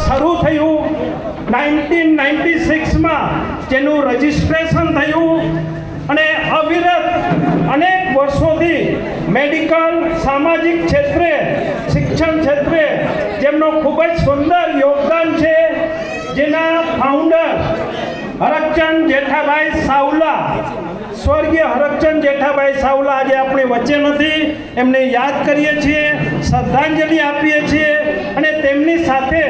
શરૂ થયું 1996માં, જેનું રજિસ્ટ્રેશન થયું અને અવિરત અનેક વર્ષોથી મેડિકલ, સામાજિક ક્ષેત્રે, શિક્ષણ ક્ષેત્રે જેમનો ખૂબ જ સુંદર યોગદાન છે, જેના ફાઉન્ડર હરકચંદ જેઠાભાઈ સાવલા, સ્વર્ગીય હરકચંદ જેઠાભાઈ સાવલા આજે આપણી વચ્ચે નથી, એમને યાદ કરીએ છીએ, શ્રદ્ધાંજલિ આપીએ છીએ અને તેમની સાથે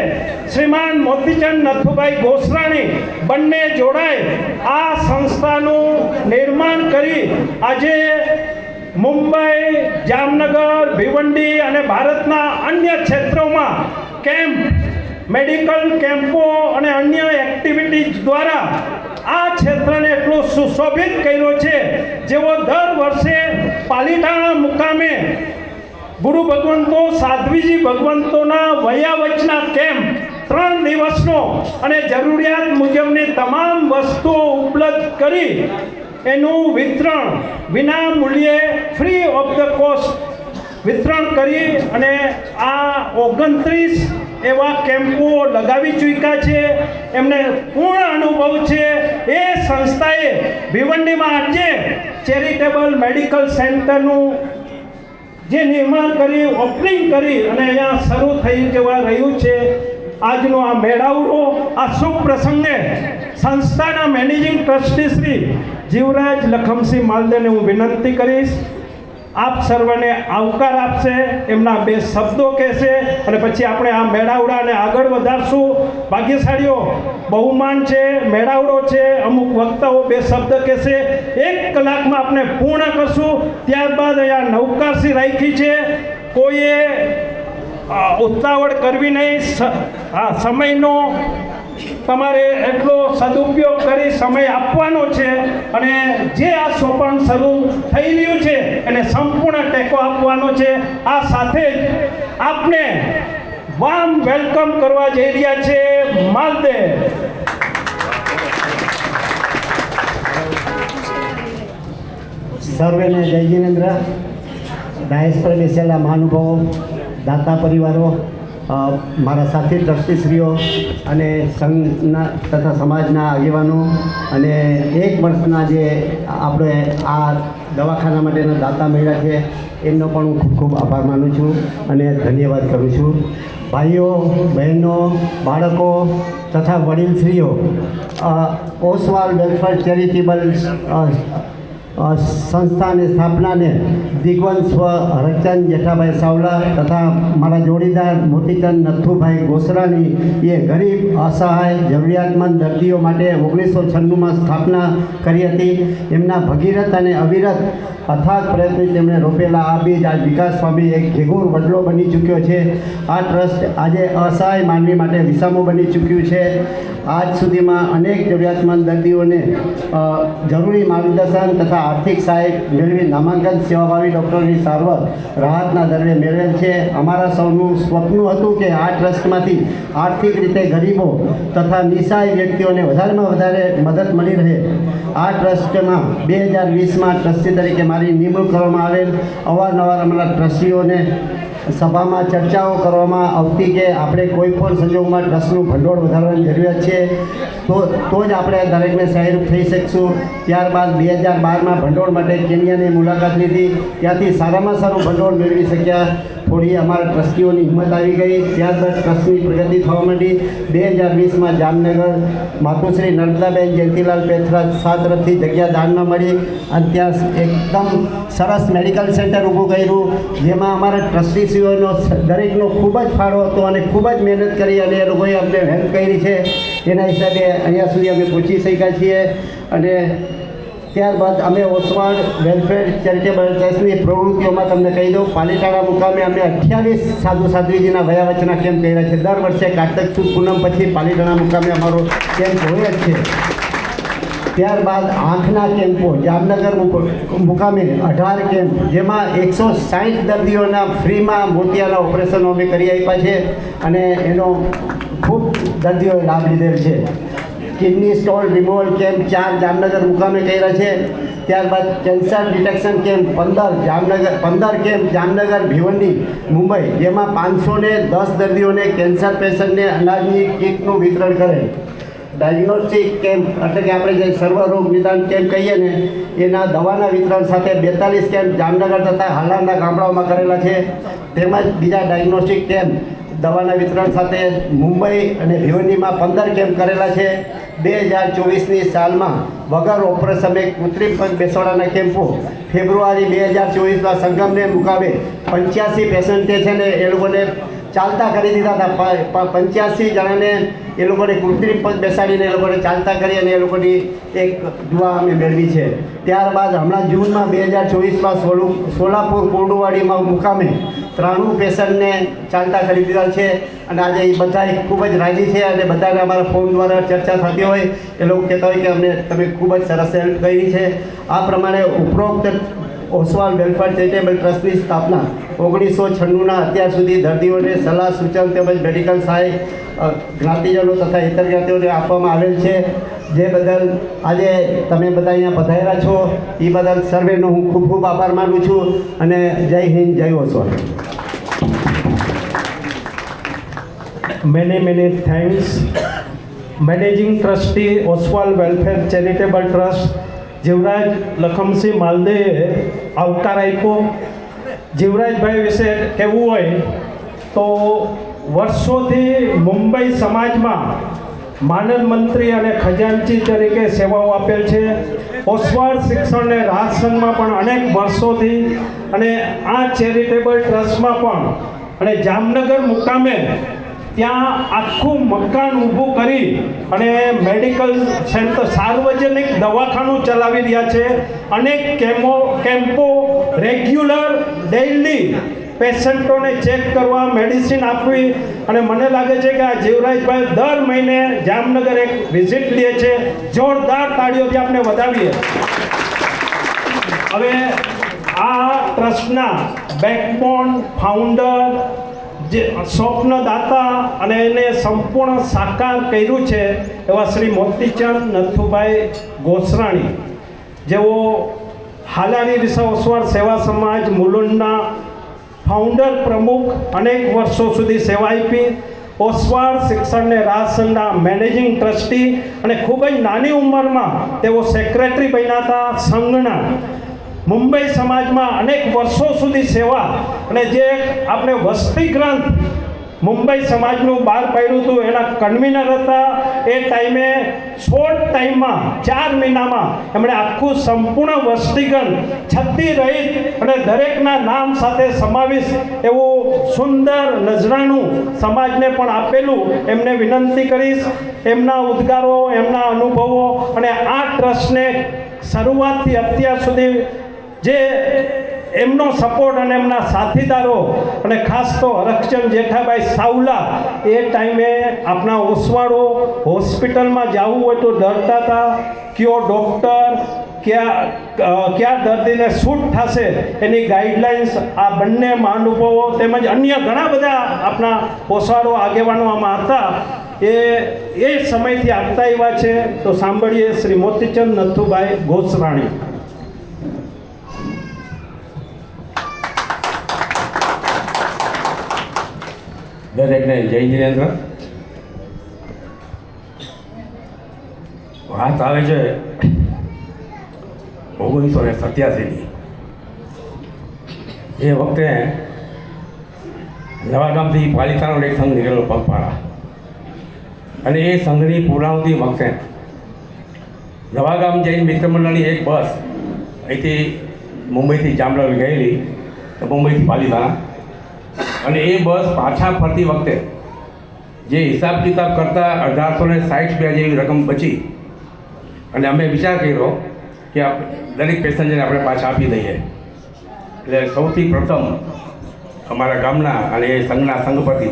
શ્રીમાન મોતીચંદ નથુભાઈ ગોસરાણી બંને જોડાઈ આ સંસ્થાનું નિર્માણ કરી આજે મુંબઈ, જામનગર, ભિવંડી અને ભારતના અન્ય ક્ષેત્રોમાં કેમ્પ, મેડિકલ કેમ્પો અને અન્ય એક્ટિવિટીઝ દ્વારા આ ક્ષેત્રને એટલો સુશોભિત કર્યો છે, જેવો દર વર્ષે પાલીતાણા મુકામે ગુરુ ભગવંતો, સાધ્વીજી ભગવંતોના વયાવચના કેમ્પ 3 દિવસનો અને જરૂરિયાત મુજબની તમામ વસ્તુઓ ઉપલબ્ધ કરી એનું વિતરણ વિના મૂલ્યે, ફ્રી ઓફ ધ કોસ્ટ વિતરણ કરી અને આ 29 એવા કેમ્પો લગાવી ચૂક્યા છે. એમને પૂર્ણ અનુભવ છે. એ સંસ્થાએ ભિવંડીમાં આજે ચેરિટેબલ મેડિકલ સેન્ટરનું જે નિર્માણ કરી, ઓપનિંગ કરી અને અહીંયા શરૂ થઈ જવા રહ્યું છે. આજનો આ મેળાવડો, આ શુભ પ્રસંગે સંસ્થાના મેનેજિંગ ટ્રસ્ટી શ્રી જીવરાજ લખમસિંહ માલદેને હું વિનંતી કરીશ, આપ સર્વને આવકાર આપશે, એમના 2 શબ્દો કહેશે અને પછી આપણે આ મેળાવડાને આગળ વધારશું. ભાગ્યશાળીઓ, બહુમાન છે, મેળાવડો છે, અમુક વક્તાઓ 2 શબ્દ કહેશે. 1 કલાકમાં આપણે પૂર્ણ કરશું. ત્યારબાદ અહીંયા નૌકાશી રાખી છે, કોઈએ ઉતાવળ કરવી નહીં. સમયનો તમારે એટલો સદુપયોગ કરી સમય આપવાનો છે અને જે આ સોપાન શરૂ થઈ રહ્યું છે એને સંપૂર્ણ ટેકો આપવાનો છે. આ સાથે જ આપણે વાર્મ વેલકમ કરવા જઈ રહ્યા છે માલદેવ. સર્વેને જય જિનેન્દ્ર. ડાયસ પર બેસેલા મહાનુભાવો, દાતા પરિવારો, મારા સાથી ટ્રસ્ટીશ્રીઓ અને સંઘના તથા સમાજના આગેવાનો અને 1 વર્ષના જે આપણે આ દવાખાના માટેના દાતા મળ્યા છે એમનો પણ હું ખૂબ ખૂબ આભાર માનું છું અને ધન્યવાદ કરું છું. ભાઈઓ, બહેનો, બાળકો તથા વડીલશ્રીઓ, ઓસવાલ વેલફેર ચેરિટેબલ સંસ્થાની સ્થાપનાને દિગ્વંત સ્વ હરકચંદ જેઠાભાઈ સાવલા તથા મારા જોડીદાર મોતીચંદ નથુભાઈ ગોસરાણી એ ગરીબ, અસહાય, જરૂરિયાતમંદ દર્દીઓ માટે 1996માં સ્થાપના કરી હતી. એમના ભગીરથ અને અવિરત અથાગ પ્રયત્ન તેમણે રોપેલા આ બીજ આજ વિકાસ સ્વામી એક ઘેઘૂર વડલો બની ચૂક્યો છે. આ ટ્રસ્ટ આજે અસહાય માનવી માટે વિસામો બની ચૂક્યું છે. આજ સુધીમાં અનેક જરૂરિયાતમંદ દર્દીઓને જરૂરી માર્ગદર્શન તથા આર્થિક સહાય મેળવી નામાંકન સેવાભાવી ડૉક્ટરની સારવાર રાહતના દરે મેળવેલ છે. અમારા સૌનું સ્વપ્ન હતું કે આ ટ્રસ્ટમાંથી આર્થિક રીતે ગરીબો તથા નિસહાય વ્યક્તિઓને વધારેમાં વધારે મદદ મળી રહે. આ ટ્રસ્ટમાં 2020માં ટ્રસ્ટી તરીકે મારી નિમણૂક કરવામાં આવેલ. અવારનવાર અમારા ટ્રસ્ટીઓને સભામાં ચર્ચાઓ કરવામાં આવતી કે આપણે કોઈ પણ સંજોગોમાં ટ્રસ્ટનું ભંડોળ વધારવાની જરૂરિયાત છે તો જ આપણે દરેકને સહાયરૂપ થઈ શકશું. ત્યારબાદ 2012માં ભંડોળ માટે કેન્યાની મુલાકાત લીધી. ત્યાંથી સારામાં સારું ભંડોળ મેળવી શક્યા. થોડી અમારા ટ્રસ્ટીઓની હિંમત આવી ગઈ. ત્યારબાદ ટ્રસ્ટની પ્રગતિ થવા માંડી. 2020માં જામનગર માતુશ્રી નર્મદાબેન જયંતિલાલ પેથરા તરફથી જગ્યા દાનમાં મળી અને ત્યાં એકદમ સરસ મેડિકલ સેન્ટર ઊભું કર્યું, જેમાં અમારા ટ્રસ્ટીશ્રીઓનો દરેકનો ખૂબ જ ફાળો હતો અને ખૂબ જ મહેનત કરી અને એ લોકોએ અમને હેલ્પ કરી છે. એના હિસાબે અહીંયા સુધી અમે પહોંચી શક્યા છીએ. અને ત્યારબાદ અમે ઓસવાળ વેલફેર ચેરિટેબલ ટ્રસ્ટની પ્રવૃત્તિઓમાં તમને કહી દઉં, પાલીતાણા મુકામે અમે 28 સાધુ સાધ્વીજીના વયાવચના કેમ્પ કર્યા છે. દર વર્ષે કાર્તક સુદ પૂનમ પછી પાલીતાણા મુકામે અમારો કેમ્પ હોય જ છે. ત્યારબાદ આંખના કેમ્પો જામનગર મુકામે 18 કેમ્પ, જેમાં 160 દર્દીઓના ફ્રીમાં મોતિયાના ઓપરેશનો અમે કરી આપ્યા છે અને એનો ખૂબ દર્દીઓએ લાભ લીધેલ છે. Kidney stone removal camp 4 Jamnagar મુકામે કર્યા છે. ત્યારબાદ cancer detection camp 15 camp Jamnagar, Bhiwandi, Mumbai, જેમાં 510 દર્દીઓને કેન્સર પેશન્ટને અનાજની કીટનું વિતરણ કરેલ. ડાયગ્નોસ્ટિક કેમ્પ એટલે કે આપણે જે સર્વરોગ નિદાન કેમ્પ કહીએ ને, એના દવાના વિતરણ સાથે 42 કેમ્પ જામનગર તથા હાલારના ગામડાઓમાં કરેલા છે. તેમજ બીજા ડાયગ્નોસ્ટિક કેમ્પ દવાના વિતરણ સાથે મુંબઈ અને ભિવંડીમાં 15 કેમ્પ કરેલા છે. 2024ની સાલમાં વગર ઓપરેશને કૃત્રિમ પગ બેસાડવાના કેમ્પો ફેબ્રુઆરી 2024માં સંગમને મુકામે 85 પેશન્ટે છે ને એ લોકોને ચાલતા કરી દીધા હતા. 85 જણાને એ લોકોને કૃત્રિમ પગ બેસાડીને એ લોકોને ચાલતા કરી અને એ લોકોની એક દુઆ અમે મેળવી છે. ત્યારબાદ હમણાં જૂનમાં 2024માં સોલાપુર કોરડુવાડીમાં મુકામે 93 પેશન્ટને ચાલતા કરી દીધા છે. અને આજે એ બધા ખૂબ જ રાજી છે અને બધાને અમારા ફોન દ્વારા ચર્ચા થતી હોય એ લોકો કહેતા હોય કે અમને તમે ખૂબ જ સરસ હેલ્પ કરી છે. આ પ્રમાણે ઉપરોક્ત ઓસવાલ વેલફેર ચેરિટેબલ ટ્રસ્ટની સ્થાપના 1996ના અત્યાર સુધી દર્દીઓને સલાહ સૂચન તેમજ મેડિકલ સહાય જ્ઞાતિજનો તથા ઇતર જ્ઞાતિઓને આપવામાં આવેલ છે. જે બદલ આજે તમે બધા અહીંયા પધાર્યા છો એ બદલ સર્વેનો હું ખૂબ ખૂબ આભાર માનું છું. અને જય હિન્દ, જય Oswal. many thanks. Managing Trustee Oswal welfare charitable trust Jivraj Lakhamsinh માલદેએ આવકાર આપ્યો. જીવરાજભાઈ વિશે કહેવું હોય તો વર્ષોથી મુંબઈ સમાજમાં માનદ મંત્રી અને ખજાનચી તરીકે સેવાઓ આપેલ છે. ઓસવાળ શિક્ષણ અને રાહત સંઘમાં પણ અનેક વર્ષોથી અને આ ચેરિટેબલ ટ્રસ્ટમાં પણ અને જામનગર મુકામે ત્યાં આખું મકાન ઊભું કરી અને મેડિકલ સેન્ટર સાર્વજનિક દવાખાનું ચલાવી રહ્યા છે. અનેક કેમ્પો રેગ્યુલર ડેઇલી પેશન્ટોને ચેક કરવા, મેડિસિન આપવી. અને મને લાગે છે કે આ જીવરાજભાઈ દર મહિને જામનગર એક વિઝિટ લે છે. જોરદાર તાળીઓથી આપણે વધાવીએ. હવે આ ટ્રસ્ટના બેકબોન ફાઉન્ડર, જે સ્વપ્નદાતા અને એને સંપૂર્ણ સાકાર કર્યું છે એવા શ્રી મોતીચંદ નથુભાઈ ગોસરાણી, જેઓ હાલારી વિસા ઓસવાળ સેવા સમાજ મુલુંડના ફાઉન્ડર પ્રમુખ, અનેક વર્ષો સુધી સેવા આપી. ઓસવાળ શિક્ષણ અને રાહત સંઘના મેનેજિંગ ટ્રસ્ટી અને ખૂબ જ નાની ઉંમરમાં તેઓ સેક્રેટરી બન્યા હતા સંઘના. મુંબઈ સમાજમાં અનેક વર્ષો સુધી સેવા અને જે આપણે વસ્તી ગ્રંથ મુંબઈ સમાજનું બહાર પાડ્યું હતું એના કન્વીનર હતા. એ ટાઈમે શોર્ટ ટાઈમમાં 4 મહિનામાં એમણે આખું સંપૂર્ણ વસ્તીગણ છતી રહિત અને દરેકના નામ સાથે સમાવેશ એવું સુંદર નજરાણું સમાજને પણ આપેલું. એમને વિનંતી કરીશ એમના ઉદ્ગારો, એમના અનુભવો અને આ ટ્રસ્ટને શરૂઆતથી અત્યાર સુધી જે એમનો સપોર્ટ અને એમના સાથીદારો અને ખાસ તો હરખચંદ જેઠાભાઈ સાવલા એ ટાઈમે આપણા ઓસવાળો હોસ્પિટલમાં જવું હોય તો ડરતા હતા. કયો ડૉક્ટર કયા દર્દીને શૂટ થશે એની ગાઈડલાઇન્સ આ બંને મહાનુભાવો તેમજ અન્ય ઘણા બધા આપણા ઓસવાળો આગેવાનો આમાં હતા. એ સમયથી આપતા એવા છે. તો સાંભળીએ શ્રી મોતીચંદ નથુભાઈ ગોસરાણી. દરેકને જય જિનેન્દ્ર. વાત આવે છે 1987ની. એ વખતે નવાગામથી પાલિતાણાનો એક સંઘ નીકળેલો પગપાળા, અને એ સંઘની પૂર્ણાવતી વખતે નવાગામ જઈને મિત્ર મંડળની એક બસ અહીંથી મુંબઈથી જામનગર ગયેલી, મુંબઈથી પાલિતાણા. અને એ બસ પાછા ફરતી વખતે જે હિસાબ કિતાબ કરતાં 1860 જેવી રકમ બચી. અને અમે વિચાર કર્યો કે દરેક પેસેન્જરને આપણે પાછા આપી દઈએ. એટલે સૌથી પ્રથમ અમારા ગામના અને એ સંઘના સંઘપતિ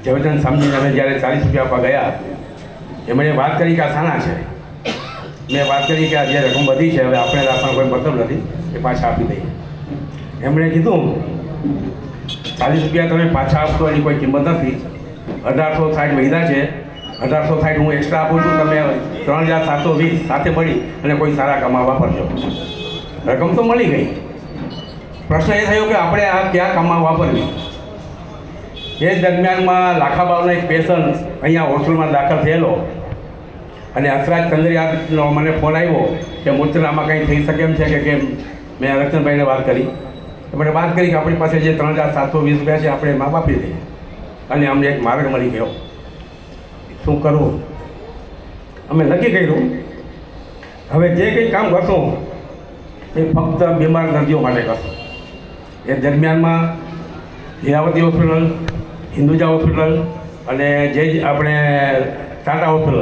ઝવેરચંદ સામજીને અમે જ્યારે 40 રૂપિયા આપવા ગયા, એમણે વાત કરી કે આ સાના છે. મેં વાત કરી કે આ જે રકમ વધી છે હવે આપણે રાખવાનો કોઈ મતલબ નથી, એ પાછા આપી દઈએ. એમણે કીધું 40 રૂપિયા તમે પાછા આપશો એની કોઈ કિંમત નથી, 1860 વધ્યા છે 1860 હું એક્સ્ટ્રા આપું છું, તમે 3720 સાથે મળી અને કોઈ સારા કામમાં વાપરજો. રકમ તો મળી ગઈ. પ્રશ્ન એ થયો કે આપણે આ કયા કામમાં વાપરવી. એ દરમિયાનમાં લાખાબાવનો એક પેશન્ટ અહીંયા હોસ્પિટલમાં દાખલ થયેલો અને હસરાજ ચંદ્રિયાનો મને ફોન આવ્યો કે મૂર્છનામાં કંઈ થઈ શકે એમ છે કે કેમ. મેં રક્ષણભાઈને વાત કરી. મને વાત કરી કે આપણી પાસે જે 3720 રૂપિયા છે આપણે એમાં વાપરી દઈએ અને અમને એક માર્ગ મળી ગયો. શું કરવું? અમે નક્કી કર્યું હવે જે કંઈ કામ કરશું એ ફક્ત બીમાર દર્દીઓ માટે કરશું. એ દરમિયાનમાં લીલાવતી હોસ્પિટલ, હિન્દુજા હોસ્પિટલ અને જે આપણે ટાટા હોસ્પિટલ,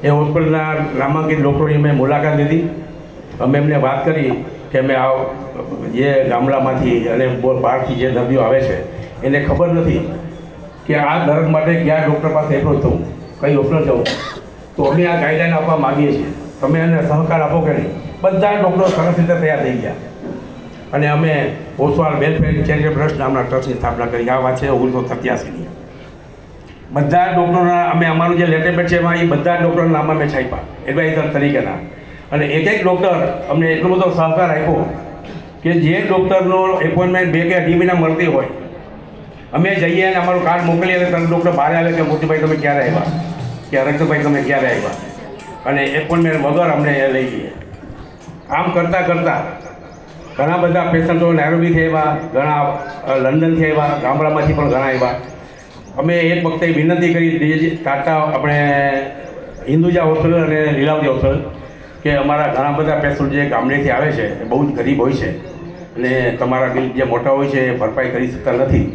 એ હોસ્પિટલના નામાંકિત ડૉક્ટરોની મેં મુલાકાત લીધી. અમે એમને વાત કરી કે અમે આ જે ગામડામાંથી અને બહારથી જે દર્દીઓ આવે છે એને ખબર નથી કે આ દર્દ માટે કયા ડૉક્ટર પાસે એપ્રોચ થવું, કઈ હોસ્પિટલ જવું. તો અમે આ ગાઈડલાઈન આપવા માગીએ છીએ, તમે એને સહકાર આપો કે નહીં. બધા ડૉક્ટરો સરસ રીતે તૈયાર થઈ ગયા અને અમે ઓસવાલ વેલફેર ચેરિટેબલ ટ્રસ્ટ નામના ટ્રસ્ટની સ્થાપના કરી. આ વાત છે 1987ની. બધા ડૉક્ટરોના અમે અમારું જે લેટરપેડ છે એમાં એ બધા ડૉક્ટરોના નામ અમે છાપ્યા એડવાઇઝર તરીકેના. અને એક ડૉક્ટર અમને એટલો બધો સહકાર આપ્યો કે જે ડૉક્ટરનો એપોઇન્ટમેન્ટ 2 કે 2.5 મહિના મળતી હોય, અમે જઈએ અને અમારું કાર્ડ મોકલીએ અને તરત ડૉક્ટર બહાર આવે કે મોતીભાઈ તમે ક્યારે આવ્યા, કે રક્ષભાઈ તમે ક્યારે આવ્યા, અને એપોઇન્ટમેન્ટ વગર અમને એ લઈ જઈએ. આમ કરતાં કરતાં ઘણા બધા પેશન્ટો નૈરોબીથી આવ્યા, ઘણા લંડનથી આવ્યા, ગામડામાંથી પણ ઘણા આવ્યા. અમે એક વખતે વિનંતી કરી ટાટા આપણે હિન્દુજા હોસ્પિટલ અને લીલાવતી હોસ્પિટલ કે અમારા ઘણા બધા પેશન્ટ જે ગામડેથી આવે છે એ બહુ જ ગરીબ હોય છે અને તમારા બિલ જે મોટા હોય છે એ ભરપાઈ કરી શકતા નથી.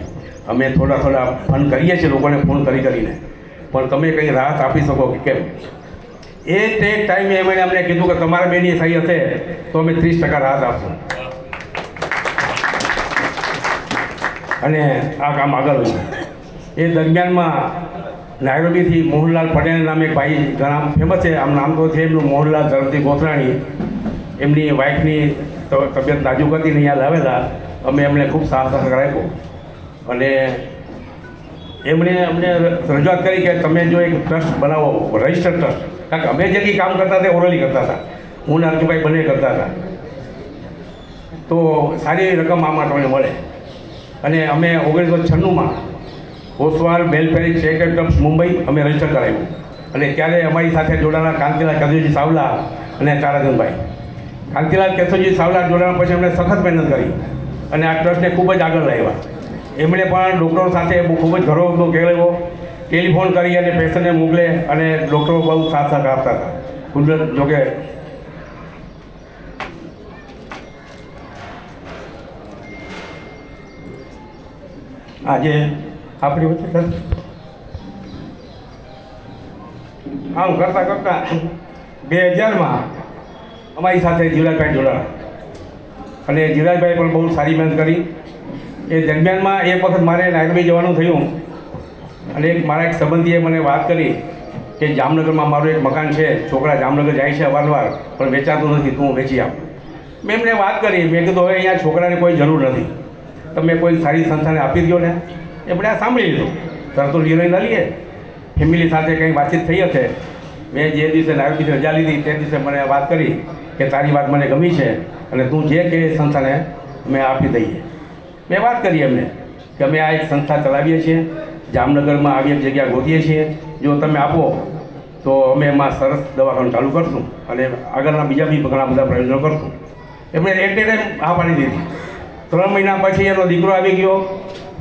અમે થોડા ફંડ કરીએ છીએ લોકોને ફોન કરીને, પણ તમે કંઈ રાહત આપી શકો કે કેમ. એ તે ટાઈમે એમણે અમને કીધું કે તમારા બેની સહી હશે તો અમે 30% રાહત આપશું અને આ કામ આગળ વધ્યું. એ દરમિયાનમાં નાયરોબીથી મોહનલાલ પટેલ નામે એક ભાઈ ઘણા ફેમસ છે, આમ નામ તો છે એમનું મોહનલાલ ધરમજી ગોથરાણી. એમની વાઈફની તબિયત નાજુક હતી ને અહીંયા લાવેલા. અમે એમને ખૂબ સાહસ આપ્યો અને એમણે અમને રજૂઆત કરી કે તમે જો એક ટ્રસ્ટ બનાવો, રજિસ્ટર્ડ ટ્રસ્ટ. કારણ કે અમે જે કંઈ કામ કરતા હતા ઓરલી કરતા હતા, હું ને અર્જુભાઈ બંને કરતા હતા, તો સારી એવી રકમ આમાં તમને મળે. અને અમે 1996માં Oswal welfare charitable trust Mumbai અમે રજીસ્ટર કરાવ્યું અને ત્યારે અમારી સાથે જોડાણા કાંતિલાલ કેશવજી સાવલા અને તારાચંદભાઈ. કાંતિલાલ કેશવજી સાવલા જોડાણા પછી અમને સખત મહેનત કરી અને આ ટ્રસ્ટને ખૂબ જ આગળ લાવ્યા. એમણે પણ ડૉક્ટરો સાથે ખૂબ જ ઘણો બધો કહેલો, ટેલિફોન કરી અને પેશન્ટને મોકલે અને ડૉક્ટરો બહુ સાથ સહકાર આપતા હતા. કુદરત જોકે આજે આપણી વચ્ચે આમ કરતાં 2000માં અમારી સાથે જીવરાજભાઈ જોડાણા અને જીવરાજભાઈ પણ બહુ સારી મહેનત કરી. એ દરમિયાનમાં એક વખત મારે નાયરોબી જવાનું થયું અને મારા એક સંબંધીએ મને વાત કરી કે જામનગરમાં મારું એક મકાન છે, છોકરા જામનગર જાય છે અવારનવાર પણ વેચાતું નથી, તું વેચી આપ. મેં એમને વાત કરી, મેં કીધું હવે અહીંયા છોકરાને કોઈ જરૂર નથી, તમે કોઈ સારી સંસ્થાને આપી દો ને. એમણે આ સાંભળી લીધું, તરત તો નિર્ણય ન લઈએ. ફેમિલી સાથે કંઈ વાતચીત થઈ હશે. મેં જે દિવસે નાયરોબીથી રજા લીધી તે દિવસે મને વાત કરી કે તારી વાત મને ગમી છે અને તું જે કે સંસ્થાને અમે આપી દઈએ. મેં વાત કરી એમને કે અમે આ એક સંસ્થા ચલાવીએ છીએ, જામનગરમાં આવી એક જગ્યા ગોતીએ છીએ, જો તમે આપો તો અમે એમાં સરસ દવાખાનું ચાલુ કરશું અને આગળના બીજા બી ઘણા બધા પ્રયોજનો કરશું. એમણે એક ટાઈમ હા પાડી દીધી. 3 મહિના પછી એનો દીકરો આવી ગયો,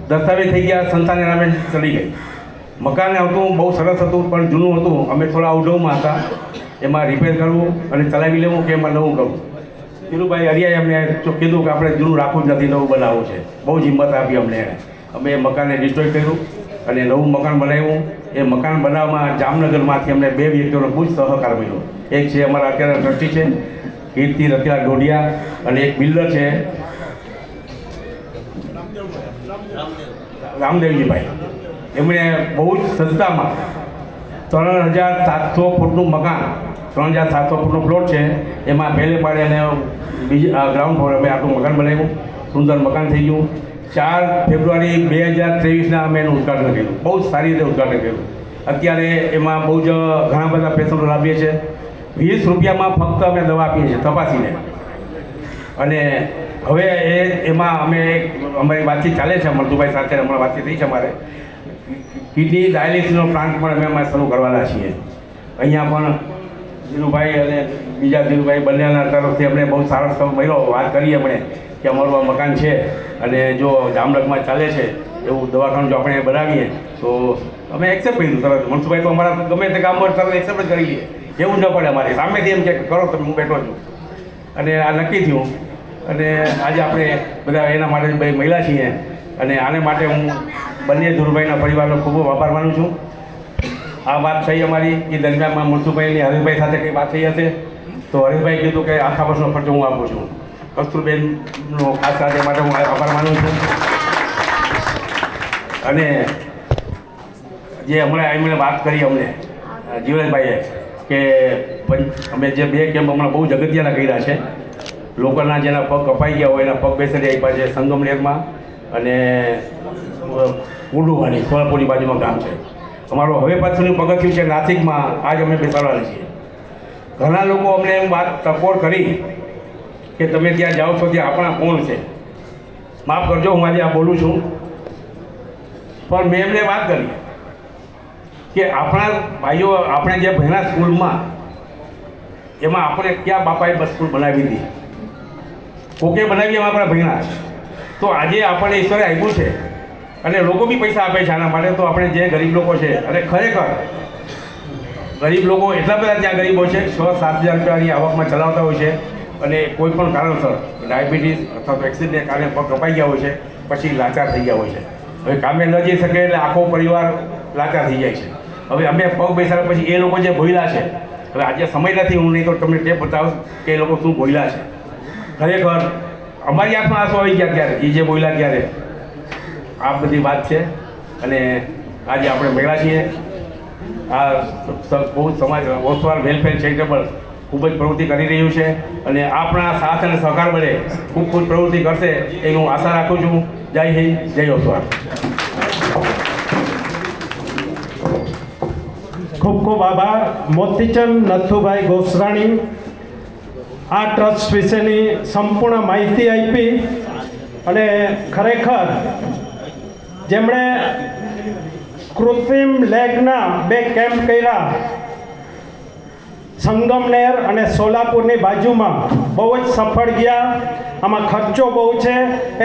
દસ્તાવેજ થઈ ગયા, સંસ્થાને નામે ચડી ગઈ. મકાન હતું બહુ સરસ હતું પણ જૂનું હતું. અમે થોડા આઉટડોરમાં હતા, એમાં રિપેર કરવું અને ચલાવી લેવું કે એમાં નવું કરવું. ધીરુભાઈ હરિયાએ અમને કીધું કે આપણે જૂનું રાખવું જ નથી, નવું બનાવવું છે. બહુ જ હિંમત આપી અમને એણે. અમે એ મકાનને ડિસ્ટ્રોય કર્યું અને નવું મકાન બનાવ્યું. એ મકાન બનાવવામાં જામનગરમાંથી અમને 2 વ્યક્તિઓનો બહુ જ સહકાર મળ્યો. એક છે અમારા અત્યારે ટ્રસ્ટી છે કીર્તિ રતિલાલ ડોડિયા અને એક બિલ્ડર છે રામદેવજીભાઈ. એમણે બહુ જ સસ્તામાં 3700 ફૂટનું મકાન, 3700 ફૂટનો પ્લોટ છે, એમાં પહેલે પાડે અને બીજા ગ્રાઉન્ડ ફ્લોર અમે આટલું મકાન બનાવ્યું. સુંદર મકાન થઈ ગયું. 4 ફેબ્રુઆરી 2023ના અમે એનું ઉદ્ઘાટન કર્યું. બહુ જ સારી રીતે ઉદ્ઘાટન કર્યું. અત્યારે એમાં બહુ જ ઘણા બધા પેશન્ટો લાવીએ છીએ. 20 રૂપિયામાં ફક્ત અમે દવા આપીએ છીએ તપાસીને. અને હવે એમાં અમારી વાતચીત ચાલે છે મનસુખભાઈ સાથે, હમણાં વાતચીત થઈ છે અમારે. કિડની ડાયાલિસિસનો પ્લાન્ટ પણ અમે શરૂ કરવાના છીએ. અહીંયા પણ ધીરુભાઈ અને બીજા ધીરુભાઈ બંનેના તરફથી અમને બહુ સારો મળ્યો. વાત કરીએ આપણે કે અમારું આ મકાન છે અને જો જામનગરમાં ચાલે છે એવું દવાખાનું જો આપણે બનાવીએ તો અમે એક્સેપ્ટ કર્યું તરત. મનસુખભાઈ તો અમારા ગમે તે કામ હોય તરત એક્સેપ્ટ જ કરી લઈએ. એવું ન પડે અમારે સામેથી એમ કે કરો તમે, હું બેઠો છું. અને આ નક્કી થયું અને આજે આપણે બધા એના માટે બે મહિલા છીએ અને આને માટે હું બંને ધીરુભાઈના પરિવારનો ખૂબ ખૂબ આભાર માનું છું. આ વાત થઈ અમારી એ દરમિયાનમાં મનસુખભાઈની હરીશભાઈ સાથે કંઈ વાત થઈ હશે તો હરીશભાઈ કીધું કે આખા વર્ષનો ખર્ચો હું આપું છું. કસ્તુરબેનનો ખાસ સાથે માટે હું આભાર માનું છું. અને જે હમણાં એમણે વાત કરી અમને જીવનભાઈએ કે અમે જે 2 કેમ્પ હમણાં બહુ જગતિયાના કર્યા છે. લોકલના જેના પગ કપાઈ ગયા હોય એના પગ બેસરી આપ્યા છે સંગમનેરમાં અને ઉડુવાની સોલાપુરની બાજુમાં ગામ છે અમારું. હવે પાછળનું પગથિયું છે નાસિકમાં, આજ અમે બેસાડવાના છીએ. ઘણા લોકો અમને એમ વાત ટકોર કરી કે તમે ત્યાં જાઓ છો ત્યાં આપણા કોણ છે. માફ કરજો હું આજે આ બોલું છું, પણ મેં એમને વાત કરી કે આપણા ભાઈઓ આપણે જે ભણ્યા સ્કૂલમાં એમાં આપણે ક્યાં બાપાએ બસ સ્કૂલ બનાવી હતી, કોકે બનાવી એમાં આપણે ભણ્યા. તો આજે આપણને ઈશ્વરે આપ્યું છે અને લોકો બી પૈસા આપે છે આના માટે. તો આપણે જે ગરીબ લોકો છે અને ખરેખર ગરીબ લોકો એટલા બધા ત્યાં ગરીબો છે 6-7 હજાર રૂપિયાની આવકમાં ચલાવતા હોય છે અને કોઈ પણ કારણસર ડાયાબિટીસ અથવા તો એક્સિડન્ટને કારણે પગ કપાઈ ગયા હોય છે, પછી લાચાર થઈ ગયા હોય છે. હવે કામે ન જઈ શકે એટલે આખો પરિવાર લાચાર થઈ જાય છે. હવે અમે પગ બેસાડ્યા પછી એ લોકો જે ભોયલા છે, હવે આજે સમય નથી, હું નહીં તો તમને તે બતાવું કે એ લોકો શું ભોયલા છે. ખરેખર અમારી આંખમાં આંસુ આવી ગયા ત્યારે એ જે બોલ્યા ત્યારે. આ બધી વાત છે અને આજે આપણે મળ્યા છીએ. આ બહુ સમાજ ઓસવાલ વેલફેર ચેરિટેબલ ખૂબ જ પ્રવૃત્તિ કરી રહ્યું છે અને આપણા સાથ અને સહકાર વડે ખૂબ ખૂબ પ્રવૃત્તિ કરશે એવી હું આશા રાખું છું. જય હિન્દ, જય ઓસવાલ. ખૂબ ખૂબ આભાર મોતીચંદ નથુભાઈ ગોસરાણી આ ટ્રસ્ટ વિશેની સંપૂર્ણ માહિતી આપી. અને ખરેખર જેમણે કૃત્રિમ લેગના 2 કેમ્પ કર્યા સંગમનેર અને સોલાપુરની બાજુમાં, બહુ જ સફળ ગયા. આમાં ખર્ચો બહુ છે.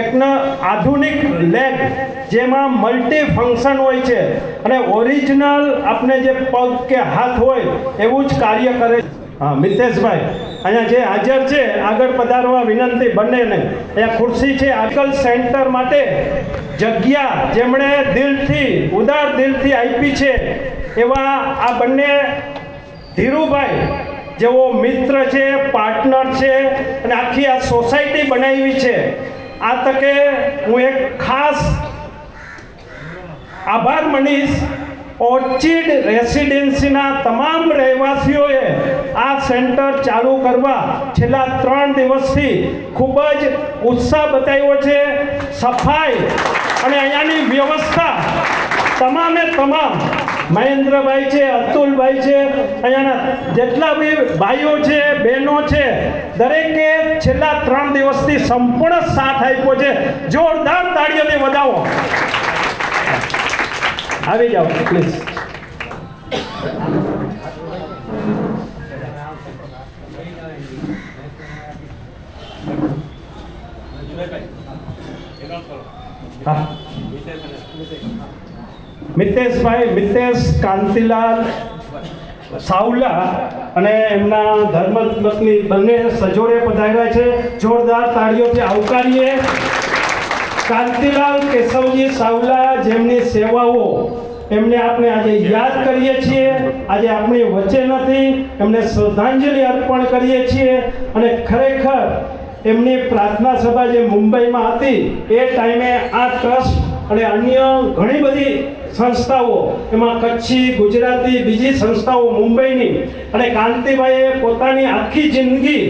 એકનો આધુનિક લેગ જેમાં મલ્ટી ફંક્શન હોય છે અને ઓરિજિનલ આપણે જે પગ કે હાથ હોય એવું જ કાર્ય કરે. હા મિતેશભાઈ અહીંયા જે હાજર છે આગળ પધારવા વિનંતી બંનેને. અહીંયા ખુરશી છે. આજકલ સેન્ટર માટે જગ્યા જેમણે દિલથી ઉદાર દિલથી આપી છે એવા આ બંને ધીરુભાઈ જેવો મિત્ર છે, પાર્ટનર છે અને આખી આ સોસાયટી બનાવી છે. આ તકે હું એક ખાસ આભાર માનીશ ઓર્ચિડ રેસિડેન્સીના તમામ રહેવાસીઓએ આ સેન્ટર ચાલુ કરવા છેલ્લા 3 દિવસથી ખૂબ જ ઉત્સાહ બતાવ્યો છે. સફાઈ અને અહીંયાની વ્યવસ્થા તમામે તમામ મહેન્દ્રભાઈ છે, અતુલભાઈ છે, અહીંયાના જેટલા બી ભાઈઓ છે, બહેનો છે, દરેકે છેલ્લા 3 દિવસથી સંપૂર્ણ સાથ આપ્યો છે. જોરદાર તાળીઓથી વધાવો. આવી જાઓ પ્લીઝ. હા મિતેશભાઈ, મિતેશ કાંતિલાલ સાવલા અને એમના ધર્મપત્ની બંને સજોડે પધાર્યા છે. જોરદાર તાળીઓથી આવકારીએ. કાંતિલાલ કેશવજી સાવલા જેમની સેવાઓ એમને આપણે આજે યાદ કરીએ છીએ. આજે આપણી વચ્ચે નથી, એમને શ્રદ્ધાંજલિ અર્પણ કરીએ છીએ. અને ખરેખર એમની પ્રાર્થના સભા જે મુંબઈમાં હતી એ ટાઈમે આ ટ્રસ્ટ અને અન્ય ઘણી બધી સંસ્થાઓ, એમાં કચ્છી, ગુજરાતી, બીજી સંસ્થાઓ મુંબઈની, અને કાંતિભાઈએ પોતાની આખી જિંદગી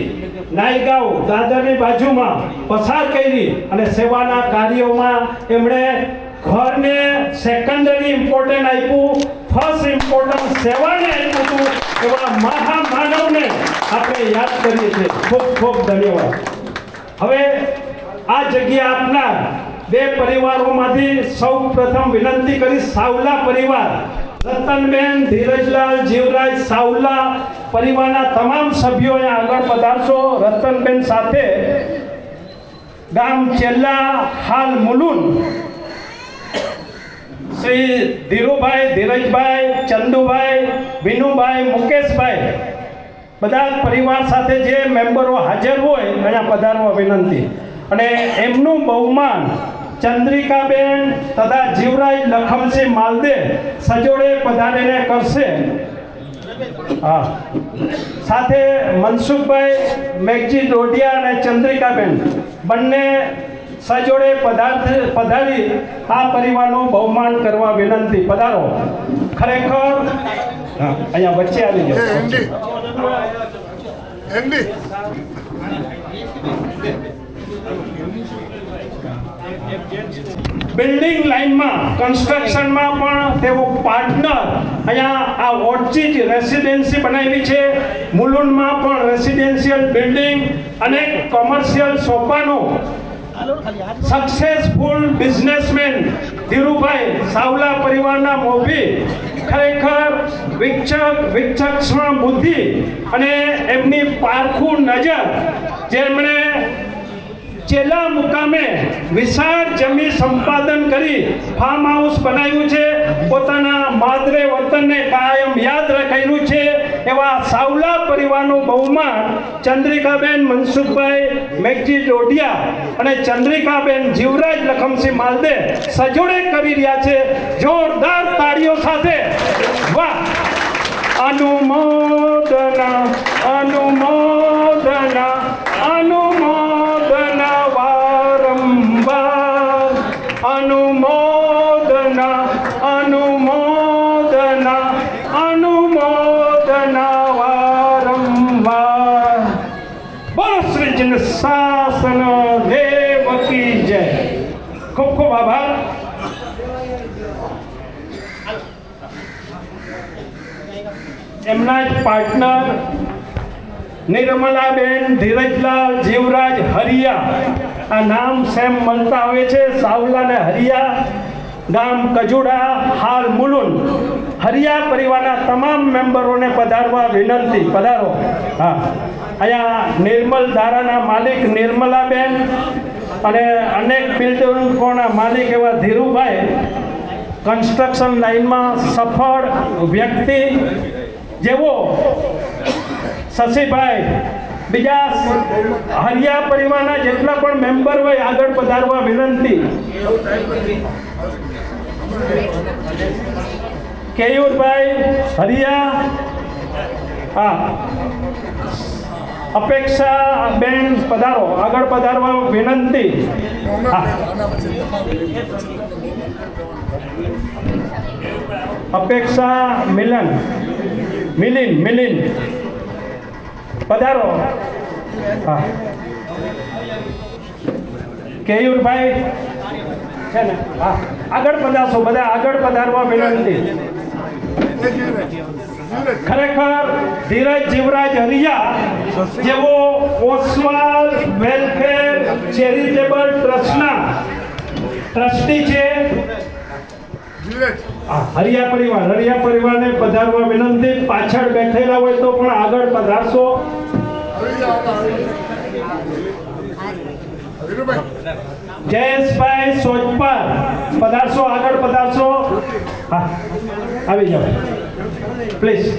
નાયગાંવ દાદરની બાજુમાં પસાર કરી અને સેવાના કાર્યોમાં એમણે ઘરને સેકન્ડરી ઇમ્પોર્ટન્ટ આપ્યું. ફર્સ્ટ ઇમ્પોર્ટન્સ સેવાને આપ્યું હતું એવા મહામાનવને આપણે યાદ કરીએ છીએ. ખૂબ ખૂબ ધન્યવાદ. હવે આ જગ્યા આપનાર બે પરિવારોમાંથી સૌ પ્રથમ વિનંતી કરી સાવલા પરિવાર, રતનબેન ધીરજલાલ જીવરાજ સાવલા પરિવારના તમામ સભ્યો અહીંયા આગળ પધારશો. રતનબેન સાથે ગામ ચેલ્લા હાલ મુલુન શ્રી ધીરુભાઈ, ધીરજભાઈ, ચંદુભાઈ, વિનુભાઈ, મુકેશભાઈ બધા જ પરિવાર સાથે જે મેમ્બરો હાજર હોય અહીંયા પધારવા વિનંતી. અને એમનું બહુમાન ચંદ્રિકાબેન તથા જીવરાજ લખમસિંહ માલદે સજોડે પધારીને કરશે. હા, સાથે મનસુખભાઈ મેઘજી ડોડિયા અને ચંદ્રિકાબેન બંને સજોડે પધારી આ પરિવારનું બહુમાન કરવા વિનંતી. પધારો. ખરેખર અહીંયા વચ્ચે આવી જાઓ. બિલ્ડિંગ લાઇનમાં કન્સ્ટ્રક્શનમાં પણ તેઓ પાર્ટનર. અહીંયા આ ઓર્ચિડ રેસિડેન્સી બનાવી છે. મુલુંડમાં પણ રેસિડેન્શિયલ બિલ્ડિંગ અને કોમર્શિયલ સોપાનો. સક્સેસફુલ બિઝનેસમેન ધીરુભાઈ સાવલા પરિવારના મોભી ખરેખર વિચક્ષણ બુદ્ધિ અને એમની પારખું નજર, જેમણે ચેલા મુકામે વિશાળ જમીન સંપાદન કરી ફાર્મ હાઉસ બનાવ્યું છે, પોતાના માદરે વતનને કાયમ યાદ રાખ્યું છે, એવા સાવલા પરિવારનું બહુમાન ચંદ્રિકાબેન મનસુખભાઈ મેઘજી ડોડિયા અને ચંદ્રિકાબેન જીવરાજ લખમસિંહ માલદે સજોડે કરી રહ્યા છે. જોરદાર તાળીઓ સાથે. વાહ! અનુમોદના અનુમોદના અનુમોદના વારંવાર. અનુમોદના અનુમોદના અનુમોદના વારંવાર. બોલો શ્રી જન શાસન દેવ કી જય. ખૂબ ખૂબ આભાર. એમના જ પાર્ટનર નિર્મલાબેન ધીરજલાલ જીવરાજ હરિયા. આ નામ સેમ મળતા હોય છે, સાવલા ને હરિયા, ગામ કજુડા હાલ મુલુંડ. હરિયા પરિવારના તમામ મેમ્બરોને પધારવા વિનંતી. પધારો. હા, અહીંયા નિર્મલ ધારાના માલિક નિર્મલાબેન અને અનેક બિલ્ડિંગોના માલિક એવા ધીરુભાઈ, કન્સ્ટ્રક્શન લાઇનમાં સફળ વ્યક્તિ જેવો શશીભાઈ, બીજા હરિયા પરિવારના જેટલા પણ મેમ્બર હોય આગળ પધારવા વિનંતી. કેયુરભાઈ હરિયા, હા, અપેક્ષા બેન પધારો, આગળ પધારવા વિનંતી. હા, અપેક્ષા મિલિન પધારો. હા, કેયુરભાઈ છે ને? હા, આગળ પધારશો. બધા આગળ પધારવા વિનંતી. ખરેખર ધીરજ જીવરાજ હરિયા જેવો ઓસવાલ વેલફેર ચેરિટેબલ ટ્રસ્ટના ટ્રસ્ટી છે. હરિયા પરિવારને પધારવા વિનંતી. પાછળ બેઠેલા હોય તો પણ આગળ પધારશો. જયેશભાઈ સોજપર પધારશો, આગળ પધારશો. હા, આવી જાઓ પ્લીઝ.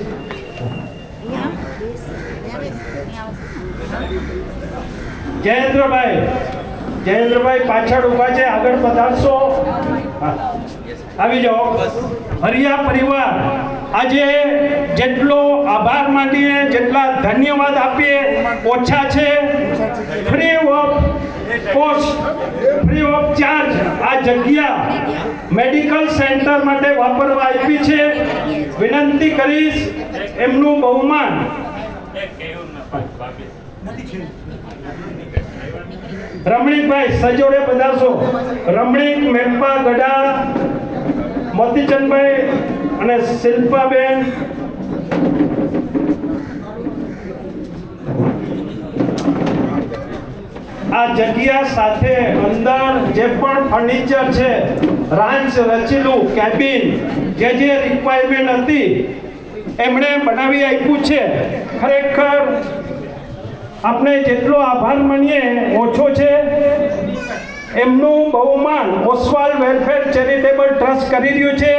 જયેન્દ્રભાઈ પાછળ ઊભા છે, આગળ પધારશો. હા, આવી જાઓ. હરિયા પરિવાર આજે જેટલો આભાર માનીએ, જેટલા ધન્યવાદ આપીએ ઓછા છે. Free of cost, free of charge આ જગ્યા મેડિકલ સેન્ટર માટે વાપરવા આપી છે. વિનંતી કરીશ એમનું બહુમાન રમણીકભાઈ સજોડે પધારશો. રમણીક, મેમ્પા, ગડા, મોતીચંદભાઈ અને શિલ્પાબેન આ જગ્યા સાથે અંદર જે પણ ફર્નિચર છે, રાંચ રચેલું કેબિન, જે રિક્વાયરમેન્ટ હતી એમણે બનાવી આપ્યું છે. ખરેખર આપણે જેટલો આભાર માનીએ ઓછો છે. એમનું બહુમાન ઓસ્વાલ વેલફેર ચેરિટેબલ ટ્રસ્ટ કરી રહ્યું છે.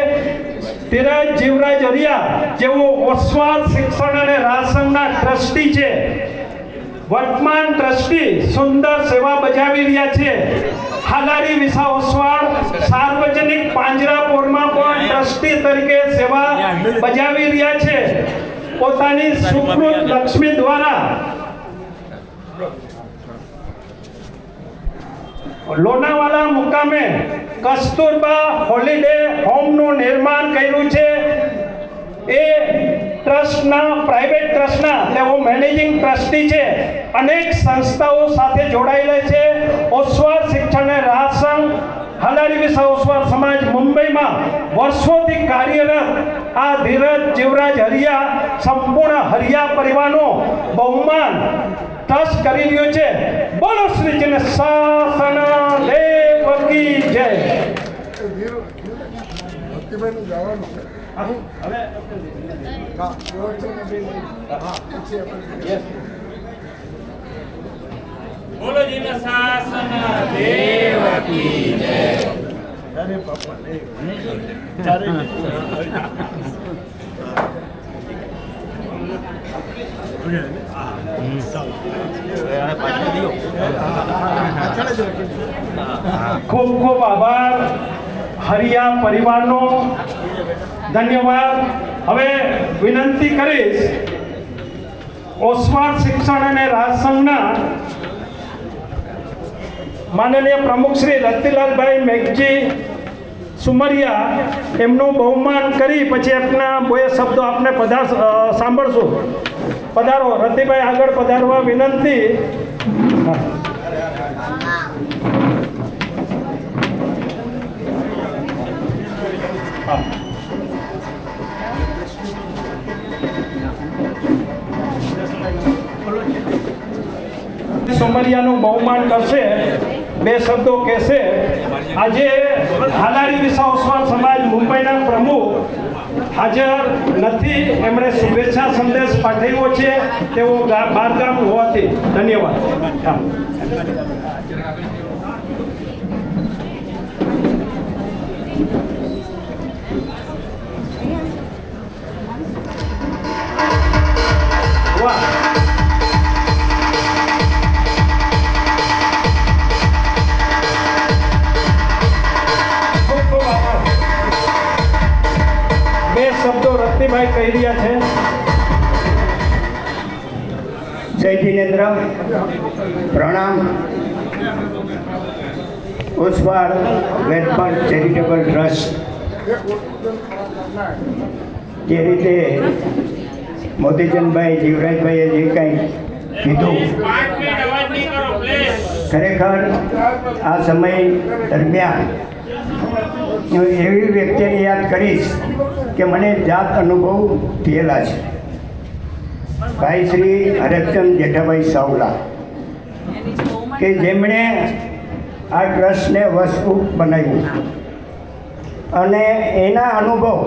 ધીરજ જીવરાજ અરિયા જેઓ ઓસ્વાલ શિક્ષણ અને રાસંગના ટ્રસ્ટી છે, વર્તમાન ટ્રસ્ટી, સુંદર સેવા બજાવી રહ્યા છે. હાલારી વિસા ઓસ્વાળ સાર્વજનિક પાંજરાપોળમાં પણ ટ્રસ્ટી તરીકે સેવા બજાવી રહ્યા છે. પોતાની સુકૃત લક્ષ્મી દ્વારા લોનાવાલા મુકામે કસ્તુરબા હોલિડે હોમનું નિર્માણ કર્યું છે. એ ટ્રસ્ટના, પ્રાઇવેટ ટ્રસ્ટના તેઓ મેનેજિંગ ટ્રસ્ટી છે. અનેક સંસ્થાઓ સાથે જોડાયેલા છે. ઓસ્વાળ શિક્ષણ અને રાહસંઘ, હાલારી વિસા ઓસ્વાળ સમાજ મુંબઈમાં વર્ષોથી કાર્યરત આ ધીરજ જીવરાજ હરિયા સંપૂર્ણ હરિયા પરિવારનો બહુમાન ટ્રસ્ટ કરી રહ્યો છે. બોલો શ્રી ચિન્હ શાસન દેવ કી જય. બોલો જીન શાસન દેવ કી જય. ખૂબ ખૂબ આભાર હરિયા પરિવારનો. ધન્યવાદ. હવે વિનંતી કરીશ ઓસ્વાળ શિક્ષણ અને રાહસંઘના માનનીય પ્રમુખ શ્રી રતિલાલભાઈ મેઘજી સુમરિયા એમનું બહુમાન કરી પછી આપના બે શબ્દો આપને સાંભળશું. પધારો રતિભાઈ, આગળ પધારવા વિનંતી. સુમરિયાનું બહુમાન કરશે, બે શબ્દો કહેશે. આજે હાલારી વિસા ઓસ્વાળ સમાજ મુંબઈના પ્રમુખ હાજર નથી. એમણે શુભેચ્છા સંદેશ પાઠવ્યો છે. તેઓ બહારગામ હોવાથી. ધન્યવાદ. વાહ. બે શબ્દો રતિભાઈ કહી રહ્યા છે. જય જિનેન્દ્ર, પ્રણામ. ઓસ્વાળ વેલફેર ચેરિટેબલ ટ્રસ્ટ જે રીતે મોતીચંદભાઈ જીવરાજભાઈએ જે કંઈ કીધું, ખરેખર આ સમય દરમિયાન હું એવી વ્યક્તિને યાદ કરીશ કે મને જાત અનુભવ થયેલા છે. ભાઈ શ્રી હરચંદ જેઠાભાઈ સાવલા કે જેમણે આ ટ્રસ્ટને વસવું બનાવ્યું અને એના અનુભવ